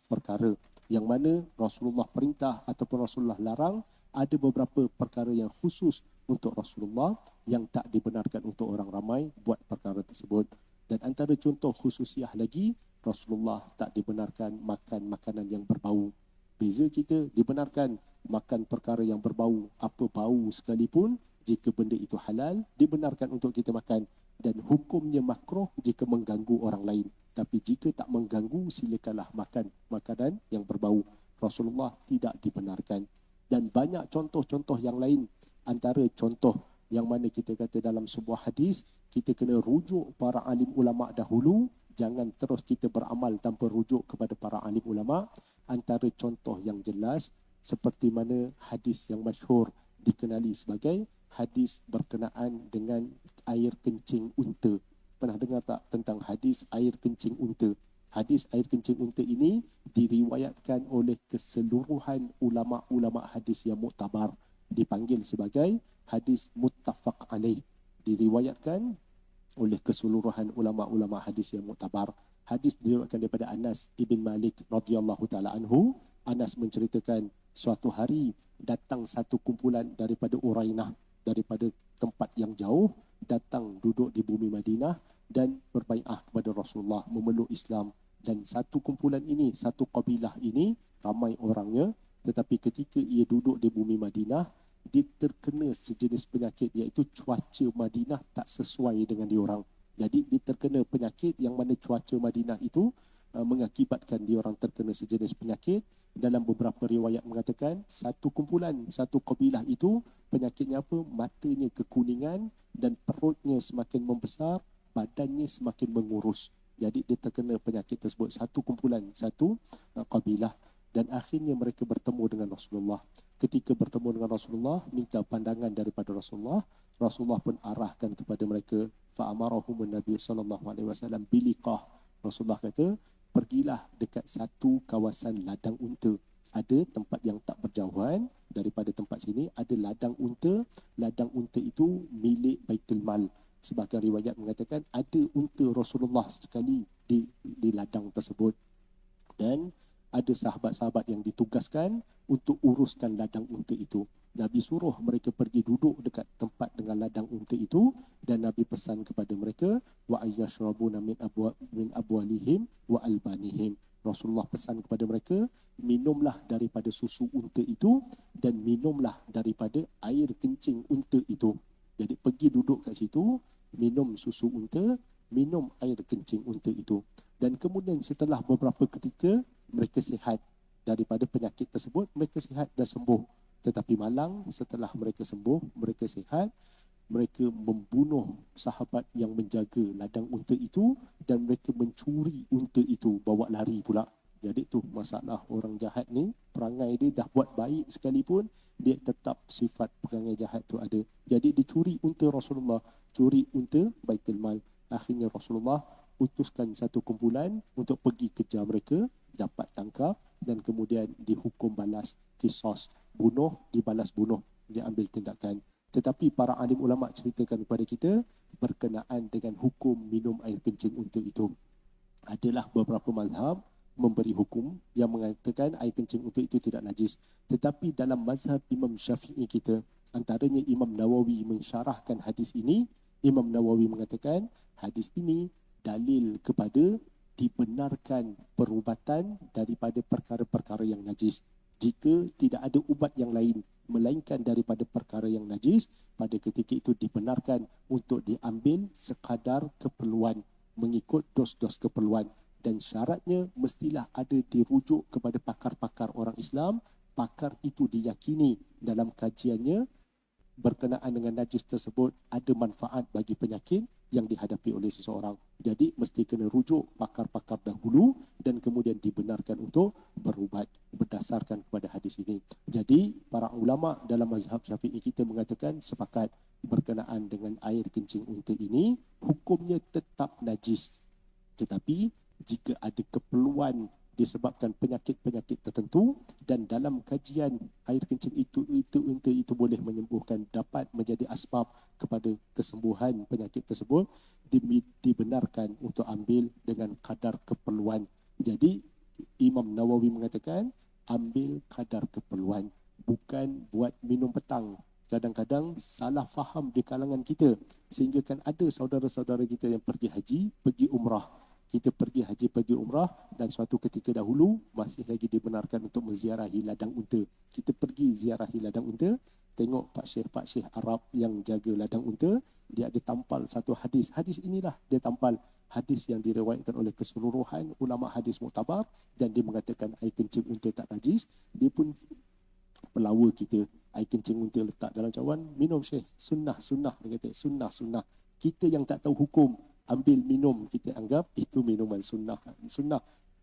perkara yang mana Rasulullah perintah ataupun Rasulullah larang. Ada beberapa perkara yang khusus untuk Rasulullah yang tak dibenarkan untuk orang ramai buat perkara tersebut. Dan antara contoh khususiah lagi, Rasulullah tak dibenarkan makan makanan yang berbau. Beza kita, dibenarkan makan perkara yang berbau, apa bau sekalipun, jika benda itu halal, dibenarkan untuk kita makan. Dan hukumnya makruh jika mengganggu orang lain. Tapi jika tak mengganggu, silakanlah makan makanan yang berbau. Rasulullah tidak dibenarkan. Dan banyak contoh-contoh yang lain. Antara contoh yang mana kita kata dalam sebuah hadis, kita kena rujuk para alim ulama dahulu. Jangan terus kita beramal tanpa rujuk kepada para alim ulama. Antara contoh yang jelas, seperti mana hadis yang masyhur dikenali sebagai hadis berkenaan dengan air kencing unta. Pernah dengar tak tentang hadis air kencing unta? Hadis air kencing unta ini diriwayatkan oleh keseluruhan ulama-ulama hadis yang muktabar. Dipanggil sebagai hadis muttafaq alaih. Diriwayatkan oleh keseluruhan ulama-ulama hadis yang muktabar. Hadis diriwayatkan daripada Anas ibn Malik radhiyallahu taala anhu. Anas menceritakan suatu hari datang satu kumpulan daripada Urainah, daripada tempat yang jauh, datang duduk di bumi Madinah dan berbai'ah kepada Rasulullah, memeluk Islam. Dan satu kumpulan ini, satu kabilah ini, ramai orangnya, tetapi ketika ia duduk di bumi Madinah, dia terkena sejenis penyakit, iaitu cuaca Madinah tak sesuai dengan diorang. Jadi dia terkena penyakit yang mana cuaca Madinah itu mengakibatkan diorang terkena sejenis penyakit. Dalam beberapa riwayat mengatakan satu kumpulan, satu kabilah itu penyakitnya apa? Matanya kekuningan dan perutnya semakin membesar, badannya semakin mengurus. Jadi dia terkena penyakit tersebut, satu kumpulan, satu kabilah. Dan akhirnya mereka bertemu dengan Rasulullah. Ketika bertemu dengan Rasulullah, minta pandangan daripada Rasulullah. Rasulullah pun arahkan kepada mereka. Fa'amarahum Nabi SAW biliqah. Rasulullah kata, pergilah dekat satu kawasan ladang unta. Ada tempat yang tak berjauhan daripada tempat sini, ada ladang unta. Ladang unta itu milik Baitul Mal. Sebahagian riwayat mengatakan ada unta Rasulullah sekali di ladang tersebut. Dan ada sahabat-sahabat yang ditugaskan untuk uruskan ladang unta itu. Nabi suruh mereka pergi duduk dekat tempat dengan ladang unta itu, dan Nabi pesan kepada mereka, wa ayyashrabuna min abwalihim wa albanihim. Rasulullah pesan kepada mereka, minumlah daripada susu unta itu dan minumlah daripada air kencing unta itu. Jadi pergi duduk kat situ, minum susu unta, minum air kencing unta itu. Dan kemudian setelah beberapa ketika mereka sihat. daripada penyakit tersebut, mereka sihat dan sembuh. Tetapi malang setelah mereka sembuh, mereka sihat, mereka membunuh sahabat yang menjaga ladang unta itu dan mereka mencuri unta itu, bawa lari pula. Jadi tu masalah orang jahat ni, perangai dia dah buat baik sekalipun, dia tetap sifat perangai jahat tu ada. Jadi dicuri unta Rasulullah, curi unta Baitul Mal. Akhirnya Rasulullah utuskan satu kumpulan untuk pergi kejar mereka, dapat tangkap dan kemudian dihukum balas kisos, bunuh dibalas bunuh, dia ambil tindakan. Tetapi para alim ulama ceritakan kepada kita berkenaan dengan hukum minum air kencing unta itu. Adalah beberapa mazhab memberi hukum yang mengatakan air kencing unta itu tidak najis. Tetapi dalam mazhab Imam Syafi'i kita, antaranya Imam Nawawi mensyarahkan hadis ini, Imam Nawawi mengatakan hadis ini dalil kepada dibenarkan perubatan daripada perkara-perkara yang najis. Jika tidak ada ubat yang lain melainkan daripada perkara yang najis, pada ketika itu dibenarkan untuk diambil sekadar keperluan, mengikut dos-dos keperluan. Dan syaratnya mestilah ada dirujuk kepada pakar-pakar orang Islam. Pakar itu diyakini dalam kajiannya berkenaan dengan najis tersebut ada manfaat bagi penyakit yang dihadapi oleh seseorang. Jadi mesti kena rujuk pakar-pakar dahulu dan kemudian dibenarkan untuk berubat berdasarkan kepada hadis ini. Jadi para ulama dalam mazhab Syafi'i kita mengatakan sepakat berkenaan dengan air kencing unta ini hukumnya tetap najis. Tetapi jika ada keperluan disebabkan penyakit-penyakit tertentu dan dalam kajian air kencing unta itu boleh menyembuhkan, dapat menjadi asbab kepada kesembuhan penyakit tersebut, dibenarkan untuk ambil dengan kadar keperluan. Jadi Imam Nawawi mengatakan ambil kadar keperluan, bukan buat minum petang. Kadang-kadang salah faham di kalangan kita sehingga kan ada saudara-saudara kita yang pergi haji, pergi umrah. Kita pergi haji, pergi umrah dan suatu ketika dahulu masih lagi dibenarkan untuk menziarahi ladang unta. Kita pergi ziarahi ladang unta, tengok Pak Syekh Arab yang jaga ladang unta, dia ada tampal satu hadis. Hadis inilah dia tampal hadis yang diriwayatkan oleh keseluruhan ulama hadis muktabar dan dia mengatakan air kencing unta tak najis. Dia pun pelawa kita, air kencing unta letak dalam cawan, minum Syekh, sunnah, dia kata sunnah. Kita yang tak tahu hukum ambil minum, kita anggap itu minuman sunnah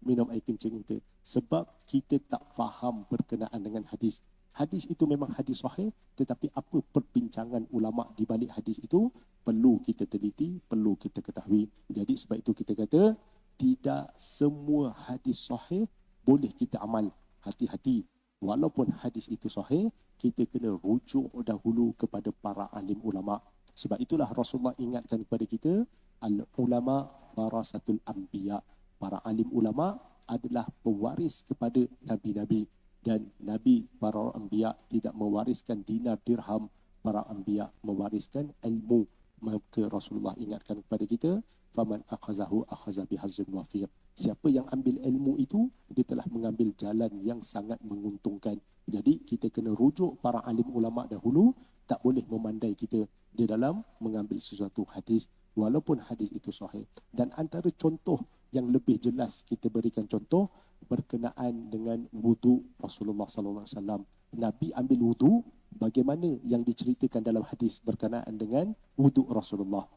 minum air kencing unta, sebab kita tak faham berkenaan dengan hadis. Hadis itu memang hadis sahih, tetapi apa perbincangan ulama di balik hadis itu perlu kita teliti, perlu kita ketahui. Jadi sebab itu kita kata tidak semua hadis sahih boleh kita amal. Hati-hati, walaupun hadis itu sahih, kita kena rujuk dahulu kepada para alim ulama. Sebab itulah Rasulullah ingatkan kepada kita, al-ulama warasatul anbiya. Para alim ulama adalah pewaris kepada nabi-nabi, dan nabi para anbiya tidak mewariskan dinar dirham, para anbiya mewariskan ilmu. Maka Rasulullah ingatkan kepada kita, faman akhazahu akhaza bihazzin wafir. Siapa yang ambil ilmu itu, dia telah mengambil jalan yang sangat menguntungkan. Jadi kita kena rujuk para alim ulama dahulu, tak boleh memandai kita di dalam mengambil sesuatu hadis walaupun hadis itu sahih. Dan antara contoh yang lebih jelas kita berikan contoh berkenaan dengan wudu Rasulullah sallallahu alaihi wasallam. Nabi ambil wudu bagaimana yang diceritakan dalam hadis berkenaan dengan wudu Rasulullah.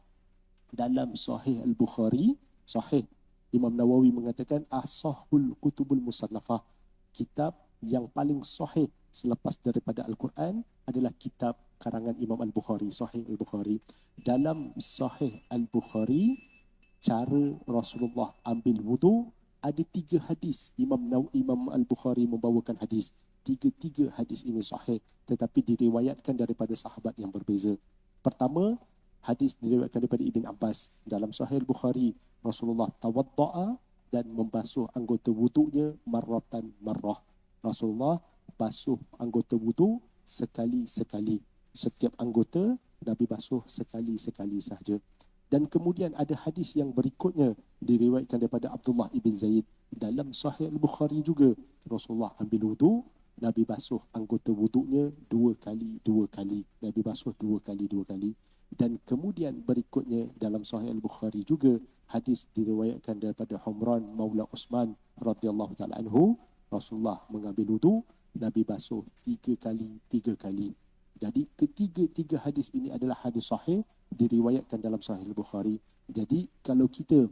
Dalam Sahih Al-Bukhari, Sahih, Imam Nawawi mengatakan asahul kutubul musannafah, kitab yang paling sahih selepas daripada Al-Quran adalah kitab karangan Imam Al-Bukhari, Sahih Al-Bukhari. Dalam Sahih Al-Bukhari, cara Rasulullah ambil wudu, ada 3 hadis. Imam Al-Bukhari membawakan hadis. 3 hadis ini sahih, tetapi diriwayatkan daripada sahabat yang berbeza. Pertama, hadis diriwayatkan daripada Ibn Abbas. Dalam Sahih Al-Bukhari, Rasulullah tawadda'a dan membasuh anggota wudunya marratan marrah. Rasulullah basuh anggota wudu sekali-sekali. Setiap anggota Nabi basuh sekali-sekali sahaja. Dan kemudian ada hadis yang berikutnya diriwayatkan daripada Abdullah ibn Zaid. Dalam Sahih Al-Bukhari juga, Rasulullah ambil wudu, Nabi basuh anggota wudunya 2 kali. Nabi basuh 2 kali. Dan kemudian berikutnya dalam Sahih Al-Bukhari juga hadis diriwayatkan daripada Humran Maula Utsman radhiyallahu taala anhu, Rasulullah mengambil wudu, Nabi basuh 3 kali. Jadi ketiga-tiga hadis ini adalah hadis sahih, diriwayatkan dalam Sahih Bukhari. Jadi kalau kita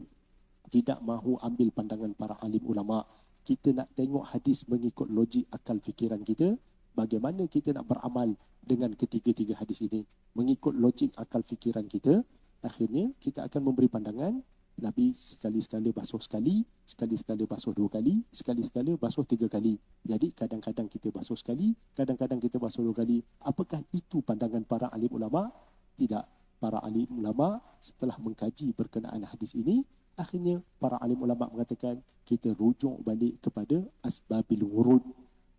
tidak mahu ambil pandangan para alim ulama, kita nak tengok hadis mengikut logik akal fikiran kita, bagaimana kita nak beramal dengan ketiga-tiga hadis ini mengikut logik akal fikiran kita, akhirnya kita akan memberi pandangan Nabi sekali-sekala basuh sekali, sekali-sekala basuh 2 kali, sekali-sekala basuh 3 kali. Jadi kadang-kadang kita basuh sekali, kadang-kadang kita basuh 2 kali. Apakah itu pandangan para alim ulama? Tidak. Para alim ulama setelah mengkaji berkenaan hadis ini, akhirnya para alim ulama mengatakan kita rujuk balik kepada asbabil wurud.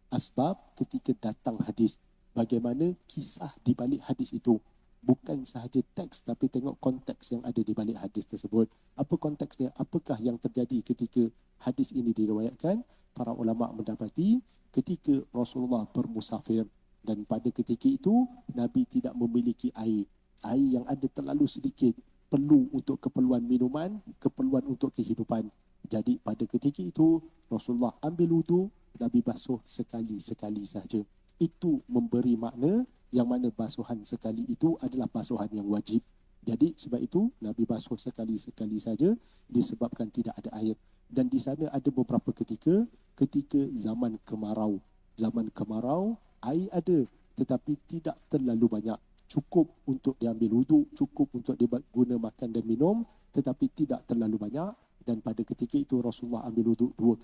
Asbab ketika datang hadis. Bagaimana kisah di balik hadis itu. Bukan sahaja teks, tapi tengok konteks yang ada di balik hadis tersebut. Apa konteksnya? Apakah yang terjadi ketika hadis ini diriwayatkan? Para ulama mendapati ketika Rasulullah bermusafir, dan pada ketika itu Nabi tidak memiliki air. Air yang ada terlalu sedikit, perlu untuk keperluan minuman, keperluan untuk kehidupan. Jadi pada ketika itu Rasulullah ambil wudu, Nabi basuh sekali-sekali saja. Itu memberi makna yang mana basuhan sekali itu adalah basuhan yang wajib. Jadi sebab itu Nabi basuh sekali-sekali saja disebabkan tidak ada air. Dan di sana ada beberapa ketika zaman kemarau. Zaman kemarau air ada tetapi tidak terlalu banyak. Cukup untuk diambil wuduk, cukup untuk diguna makan dan minum, tetapi tidak terlalu banyak. Dan pada ketika itu Rasulullah ambil wuduk 2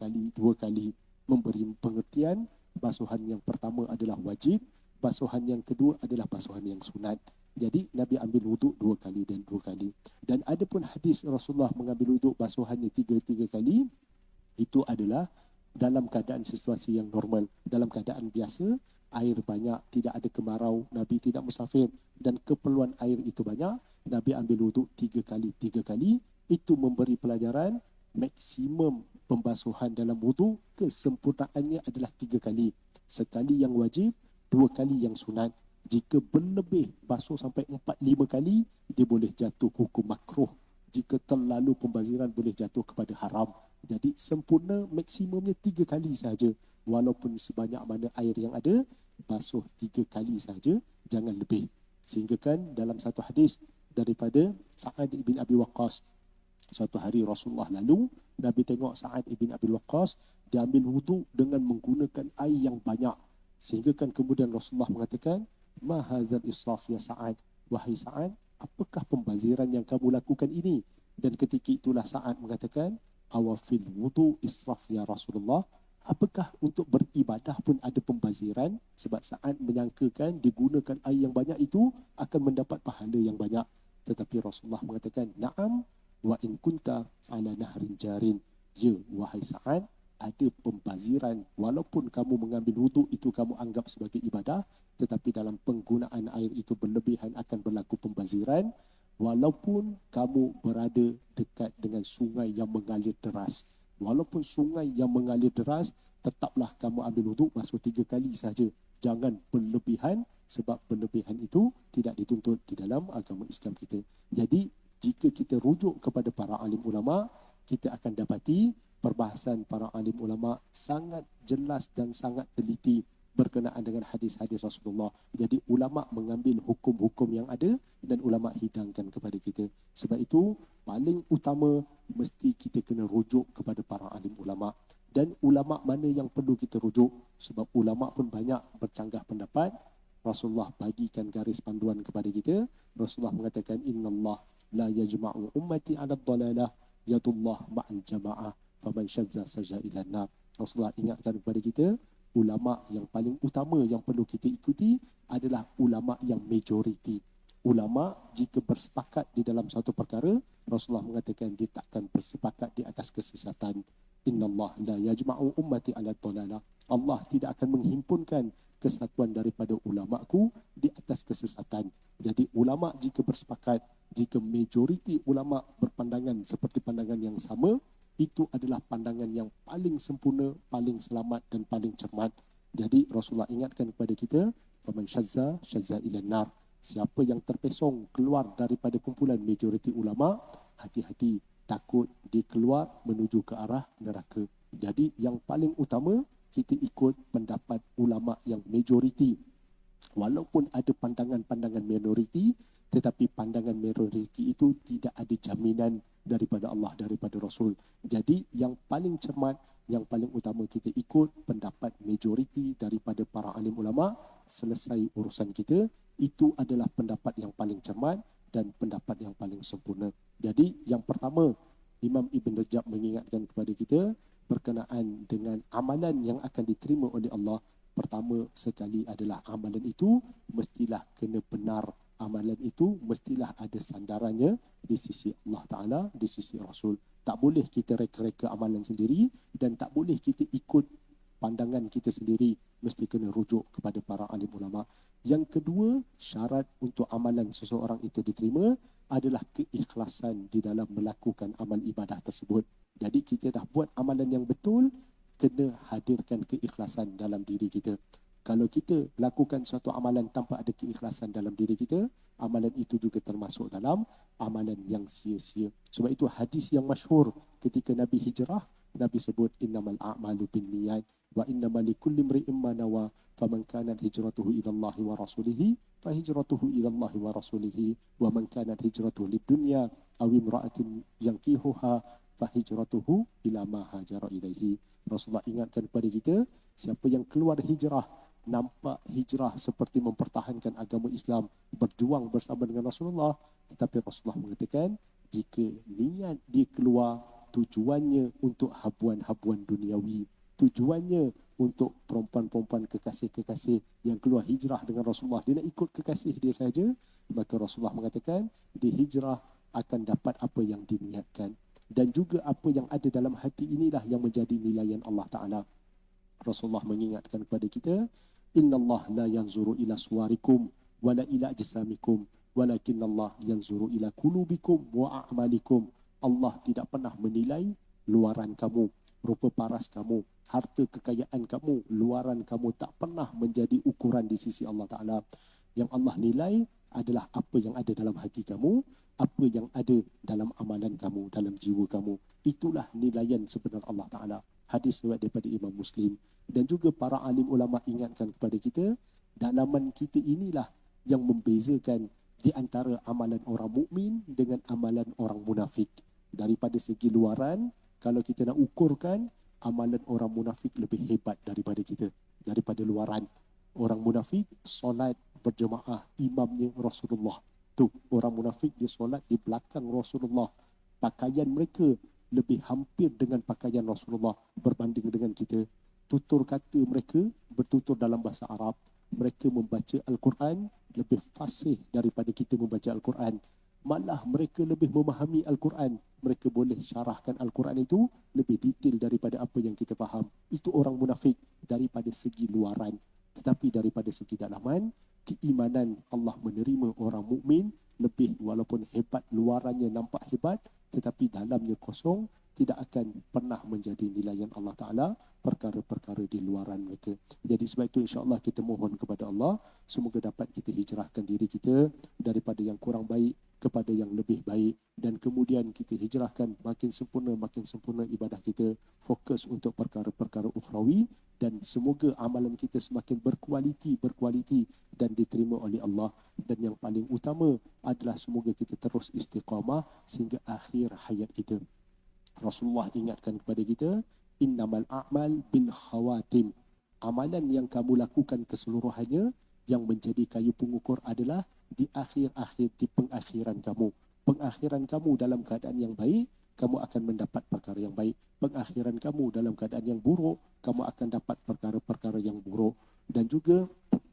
kali, memberi pengertian basuhan yang pertama adalah wajib, basuhan yang kedua adalah basuhan yang sunat. Jadi Nabi ambil wuduk 2 kali dan 2 kali. Dan ada pun hadis Rasulullah mengambil wuduk basuhannya 3 kali, itu adalah dalam keadaan situasi yang normal. Dalam keadaan biasa, air banyak, tidak ada kemarau, Nabi tidak musafir, dan keperluan air itu banyak, Nabi ambil wuduk 3 kali. Itu memberi pelajaran maksimum pembasuhan dalam wuduk, kesempurnaannya adalah 3 kali. Sekali yang wajib, 2 kali yang sunat. Jika berlebih basuh sampai 4-5 kali, dia boleh jatuh hukum makruh. Jika terlalu pembaziran boleh jatuh kepada haram. Jadi sempurna maksimumnya 3 kali saja. Walaupun sebanyak mana air yang ada, basuh 3 kali saja, jangan lebih. Sehingga kan dalam satu hadis daripada Sa'ad ibn Abi Waqqas, suatu hari Rasulullah lalu, Nabi tengok Sa'ad ibn Abi Waqqas, dia ambil wuduk dengan menggunakan air yang banyak. Sehingga kan kemudian Rasulullah mengatakan, "Ma hadzal israf ya Sa'ad?" Wahai Sa'ad, apakah pembaziran yang kamu lakukan ini? Dan ketika itulah Sa'ad mengatakan, "Awafil wudu israf ya Rasulullah?" Apakah untuk beribadah pun ada pembaziran? Sebab Sa'ad menyangkakan digunakan air yang banyak itu akan mendapat pahala yang banyak. Tetapi Rasulullah mengatakan, "Na'am wa in kunta ala nahrin jarin." Ya, wahai Sa'ad, ada pembaziran. Walaupun kamu mengambil wuduk itu kamu anggap sebagai ibadah, tetapi dalam penggunaan air itu berlebihan akan berlaku pembaziran. Walaupun kamu berada dekat dengan sungai yang mengalir deras. Walaupun sungai yang mengalir deras, tetaplah kamu ambil wuduk basuh 3 kali saja. Jangan berlebihan, sebab berlebihan itu tidak dituntut di dalam agama Islam kita. Jadi, jika kita rujuk kepada para alim ulama, kita akan dapati perbahasan para alim ulama sangat jelas dan sangat teliti berkenaan dengan hadis-hadis Rasulullah. Jadi ulama mengambil hukum-hukum yang ada dan ulama hidangkan kepada kita. Sebab itu paling utama mesti kita kena rujuk kepada para alim ulama. Dan ulama mana yang perlu kita rujuk? Sebab ulama pun banyak bercanggah pendapat. Rasulullah bagikan garis panduan kepada kita. Rasulullah mengatakan, "Innallah la yajma'u ummati 'ala dhalalah, yadullah ma'al jama'ah, faman syadza saja ila nar." Rasulullah ingatkan kepada kita, ulama yang paling utama yang perlu kita ikuti adalah ulama yang majoriti. Ulama jika bersepakat di dalam satu perkara, Rasulullah mengatakan dia takkan bersepakat di atas kesesatan. Innallah la yajma'u ummati 'ala dhalalah. Allah tidak akan menghimpunkan kesatuan daripada ulamaku di atas kesesatan. Jadi ulama jika bersepakat, jika majoriti ulama berpandangan seperti pandangan yang sama, itu adalah pandangan yang paling sempurna, paling selamat dan paling cermat. Jadi Rasulullah ingatkan kepada kita, "Faman syazza ila nar." Siapa yang terpesong keluar daripada kumpulan majoriti ulama, hati-hati, takut dia keluar menuju ke arah neraka. Jadi Jadi yang paling utama kita ikut pendapat ulama yang majoriti. Walaupun ada pandangan-pandangan minoriti, tetapi pandangan minoriti itu tidak ada jaminan daripada Allah, daripada Rasul. Jadi yang paling cermat, yang paling utama kita ikut pendapat majoriti daripada para alim ulama. Selesai urusan kita, itu adalah pendapat yang paling cermat dan pendapat yang paling sempurna. Jadi yang pertama, Imam Ibn Rajab mengingatkan kepada kita berkenaan dengan amalan yang akan diterima oleh Allah. Pertama sekali adalah amalan itu mestilah kena benar. Amalan itu mestilah ada sandarannya di sisi Allah Ta'ala, di sisi Rasul. Tak boleh kita reka-reka amalan sendiri dan tak boleh kita ikut pandangan kita sendiri. Mesti kena rujuk kepada para alim ulama. Yang kedua, syarat untuk amalan seseorang itu diterima adalah keikhlasan di dalam melakukan amal ibadah tersebut. Jadi kita dah buat amalan yang betul, kena hadirkan keikhlasan dalam diri kita. Kalau kita lakukan suatu amalan tanpa ada keikhlasan dalam diri kita, amalan itu juga termasuk dalam amalan yang sia-sia. Sebab itu hadis yang masyhur ketika Nabi hijrah, Nabi sebut innamal a'malu binniyat wa innamal likulli imri'in ma nawa faman kanat hijratuhu ila Allah wa rasulihi fa hijratuhu ila Allah wa rasulihi wa man kanat hijratuhu lidunya aw imra'atin yankihuha fa hijratuhu ila ma hajara ilaihi. Rasulullah ingatkan kepada kita, siapa yang keluar hijrah, nampak hijrah seperti mempertahankan agama Islam, berjuang bersama dengan Rasulullah, tetapi Rasulullah mengatakan jika niat dia keluar tujuannya untuk habuan-habuan duniawi, tujuannya untuk perempuan-perempuan kekasih-kekasih yang keluar hijrah dengan Rasulullah, dia nak ikut kekasih dia saja, maka Rasulullah mengatakan di hijrah akan dapat apa yang diniatkan. Dan juga apa yang ada dalam hati inilah yang menjadi nilaian Allah Ta'ala. Rasulullah mengingatkan kepada kita, innallaha la yanzuru ila suwarikum wala ila ajsamikum walakinnallaha yanzuru ila qulubikum wa a'malikum. Allah tidak pernah menilai luaran kamu, rupa paras kamu, harta kekayaan kamu, luaran kamu tak pernah menjadi ukuran di sisi Allah Ta'ala. Yang Allah nilai adalah apa yang ada dalam hati kamu, apa yang ada dalam amalan kamu, dalam jiwa kamu. Itulah nilaian sebenar Allah Ta'ala. Hadis riwayat daripada Imam Muslim. Dan juga para alim ulama ingatkan kepada kita, dalaman kita inilah yang membezakan di antara amalan orang mukmin dengan amalan orang munafik. Daripada segi luaran, kalau kita nak ukurkan, amalan orang munafik lebih hebat daripada kita, daripada luaran. Orang munafik solat berjemaah, imamnya Rasulullah. Tu orang munafik, dia solat di belakang Rasulullah. Pakaian mereka lebih hampir dengan pakaian Rasulullah berbanding dengan kita. Tutur kata mereka bertutur dalam bahasa Arab. Mereka membaca Al-Quran lebih fasih daripada kita membaca Al-Quran. Malah mereka lebih memahami Al-Quran. Mereka boleh syarahkan Al-Quran itu lebih detail daripada apa yang kita faham. Itu orang munafik daripada segi luaran. Tetapi daripada segi dalaman, keimanan Allah menerima orang mukmin lebih, walaupun hebat luarannya nampak hebat, tetapi dalamnya kosong, tidak akan pernah menjadi nilaian Allah Ta'ala perkara-perkara di luaran mereka. Jadi sebab itu insya-Allah kita mohon kepada Allah, semoga dapat kita hijrahkan diri kita daripada yang kurang baik kepada yang lebih baik, dan kemudian kita hijrahkan makin sempurna ibadah kita, fokus untuk perkara-perkara ukhrawi, dan semoga amalan kita semakin berkualiti dan diterima oleh Allah. Dan yang paling utama adalah semoga kita terus istiqamah sehingga akhir hayat kita. Rasulullah ingatkan kepada kita, innamal a'mal bil khawatim. Amalan yang kamu lakukan keseluruhannya, yang menjadi kayu pengukur adalah di akhir-akhir, di pengakhiran kamu. Pengakhiran kamu dalam keadaan yang baik, kamu akan mendapat perkara yang baik. Pengakhiran kamu dalam keadaan yang buruk, kamu akan dapat perkara-perkara yang buruk. Dan juga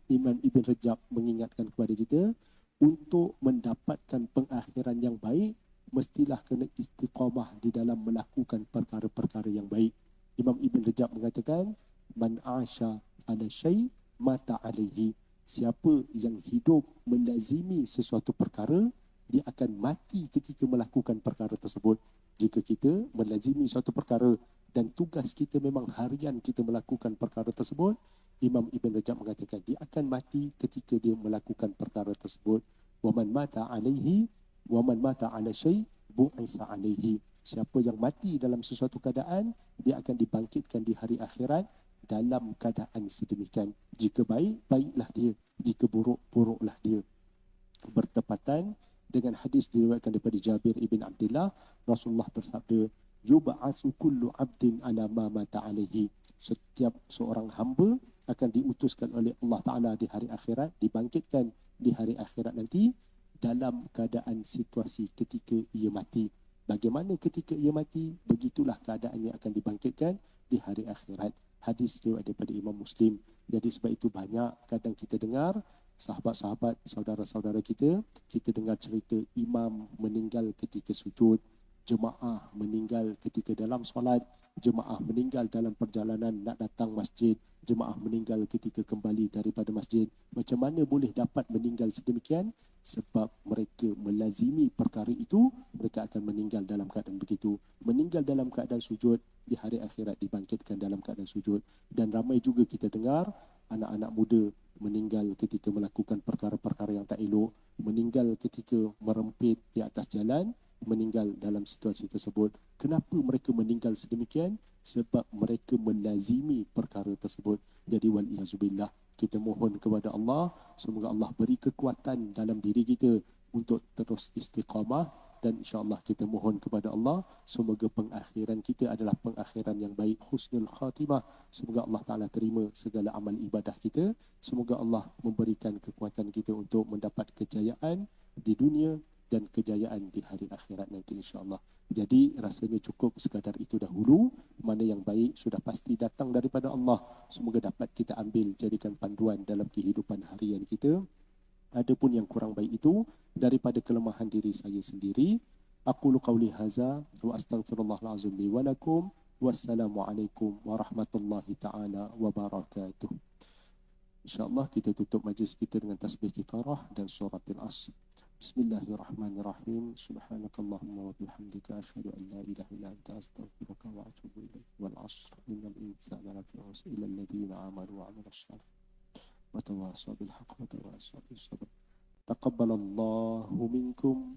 Imam Ibn Rajab mengingatkan kepada kita, untuk mendapatkan pengakhiran yang baik, mestilah kena istiqamah di dalam melakukan perkara-perkara yang baik. Imam Ibn Rajab mengatakan, man asha ala syai' mata alaihi. Siapa yang hidup melazimi sesuatu perkara, dia akan mati ketika melakukan perkara tersebut. Jika kita melazimi suatu perkara dan tugas kita memang harian kita melakukan perkara tersebut, Imam Ibn Rajab mengatakan dia akan mati ketika dia melakukan perkara tersebut. Wa man mata alaihi wa man mata ala syai' bu'isa alaihi. Siapa yang mati dalam sesuatu keadaan, dia akan dibangkitkan di hari akhirat dalam keadaan sedemikian. Jika baik, baiklah dia. Jika buruk, buruklah dia. Bertepatan dengan hadis diriwayatkan daripada Jabir ibn Abdullah, Rasulullah bersabda, yub'atsu kullu 'abdin ala ma mata alaihi. Setiap seorang hamba akan diutuskan oleh Allah Taala di hari akhirat, dibangkitkan di hari akhirat nanti dalam keadaan situasi ketika ia mati. Bagaimana ketika ia mati, begitulah keadaannya akan dibangkitkan di hari akhirat. Hadis riwayat daripada Imam Muslim. Jadi sebab itu banyak kadang kita dengar sahabat-sahabat, saudara-saudara kita dengar cerita imam meninggal ketika sujud, jemaah meninggal ketika dalam solat, jemaah meninggal dalam perjalanan nak datang masjid, jemaah meninggal ketika kembali daripada masjid. Macam mana boleh dapat meninggal sedemikian? Sebab mereka melazimi perkara itu, mereka akan meninggal dalam keadaan begitu. Meninggal dalam keadaan sujud, di hari akhirat dibangkitkan dalam keadaan sujud. Dan ramai juga kita dengar anak-anak muda meninggal ketika melakukan perkara-perkara yang tak elok, meninggal ketika merempit di atas jalan, meninggal dalam situasi tersebut. Kenapa mereka meninggal sedemikian? Sebab mereka melazimi perkara tersebut. Jadi wal-iyazubillah, kita mohon kepada Allah, semoga Allah beri kekuatan dalam diri kita untuk terus istiqamah, dan insya-Allah kita mohon kepada Allah semoga pengakhiran kita adalah pengakhiran yang baik, husnul khatimah. Semoga Allah Taala terima segala amal ibadah kita. Semoga Allah memberikan kekuatan kita untuk mendapat kejayaan di dunia dan kejayaan di hari akhirat nanti insya-Allah. Jadi rasanya cukup sekadar itu dahulu. Mana yang baik sudah pasti datang daripada Allah. Semoga dapat kita ambil jadikan panduan dalam kehidupan harian kita. Adapun yang kurang baik itu daripada kelemahan diri saya sendiri. Aqulu qawli hadza wa astaghfirullahal azim li wa lakum. Wassalamualaikum warahmatullahi taala wabarakatuh. InsyaAllah kita tutup majlis kita dengan tasbih kifarah dan surat Al-Asr. Bismillahirrahmanirrahim. Subhanakallahumma wa bihamdika asyhadu an la ilaha illa anta astaghfiruka wa atubu ilaik. Wal 'asr innal insana lafi khusr illa alladziina aamanu wa 'amilus shalihaat wa tawassaw bil haqqi wa tawassaw bis sabr. Taqabbalallahu minkum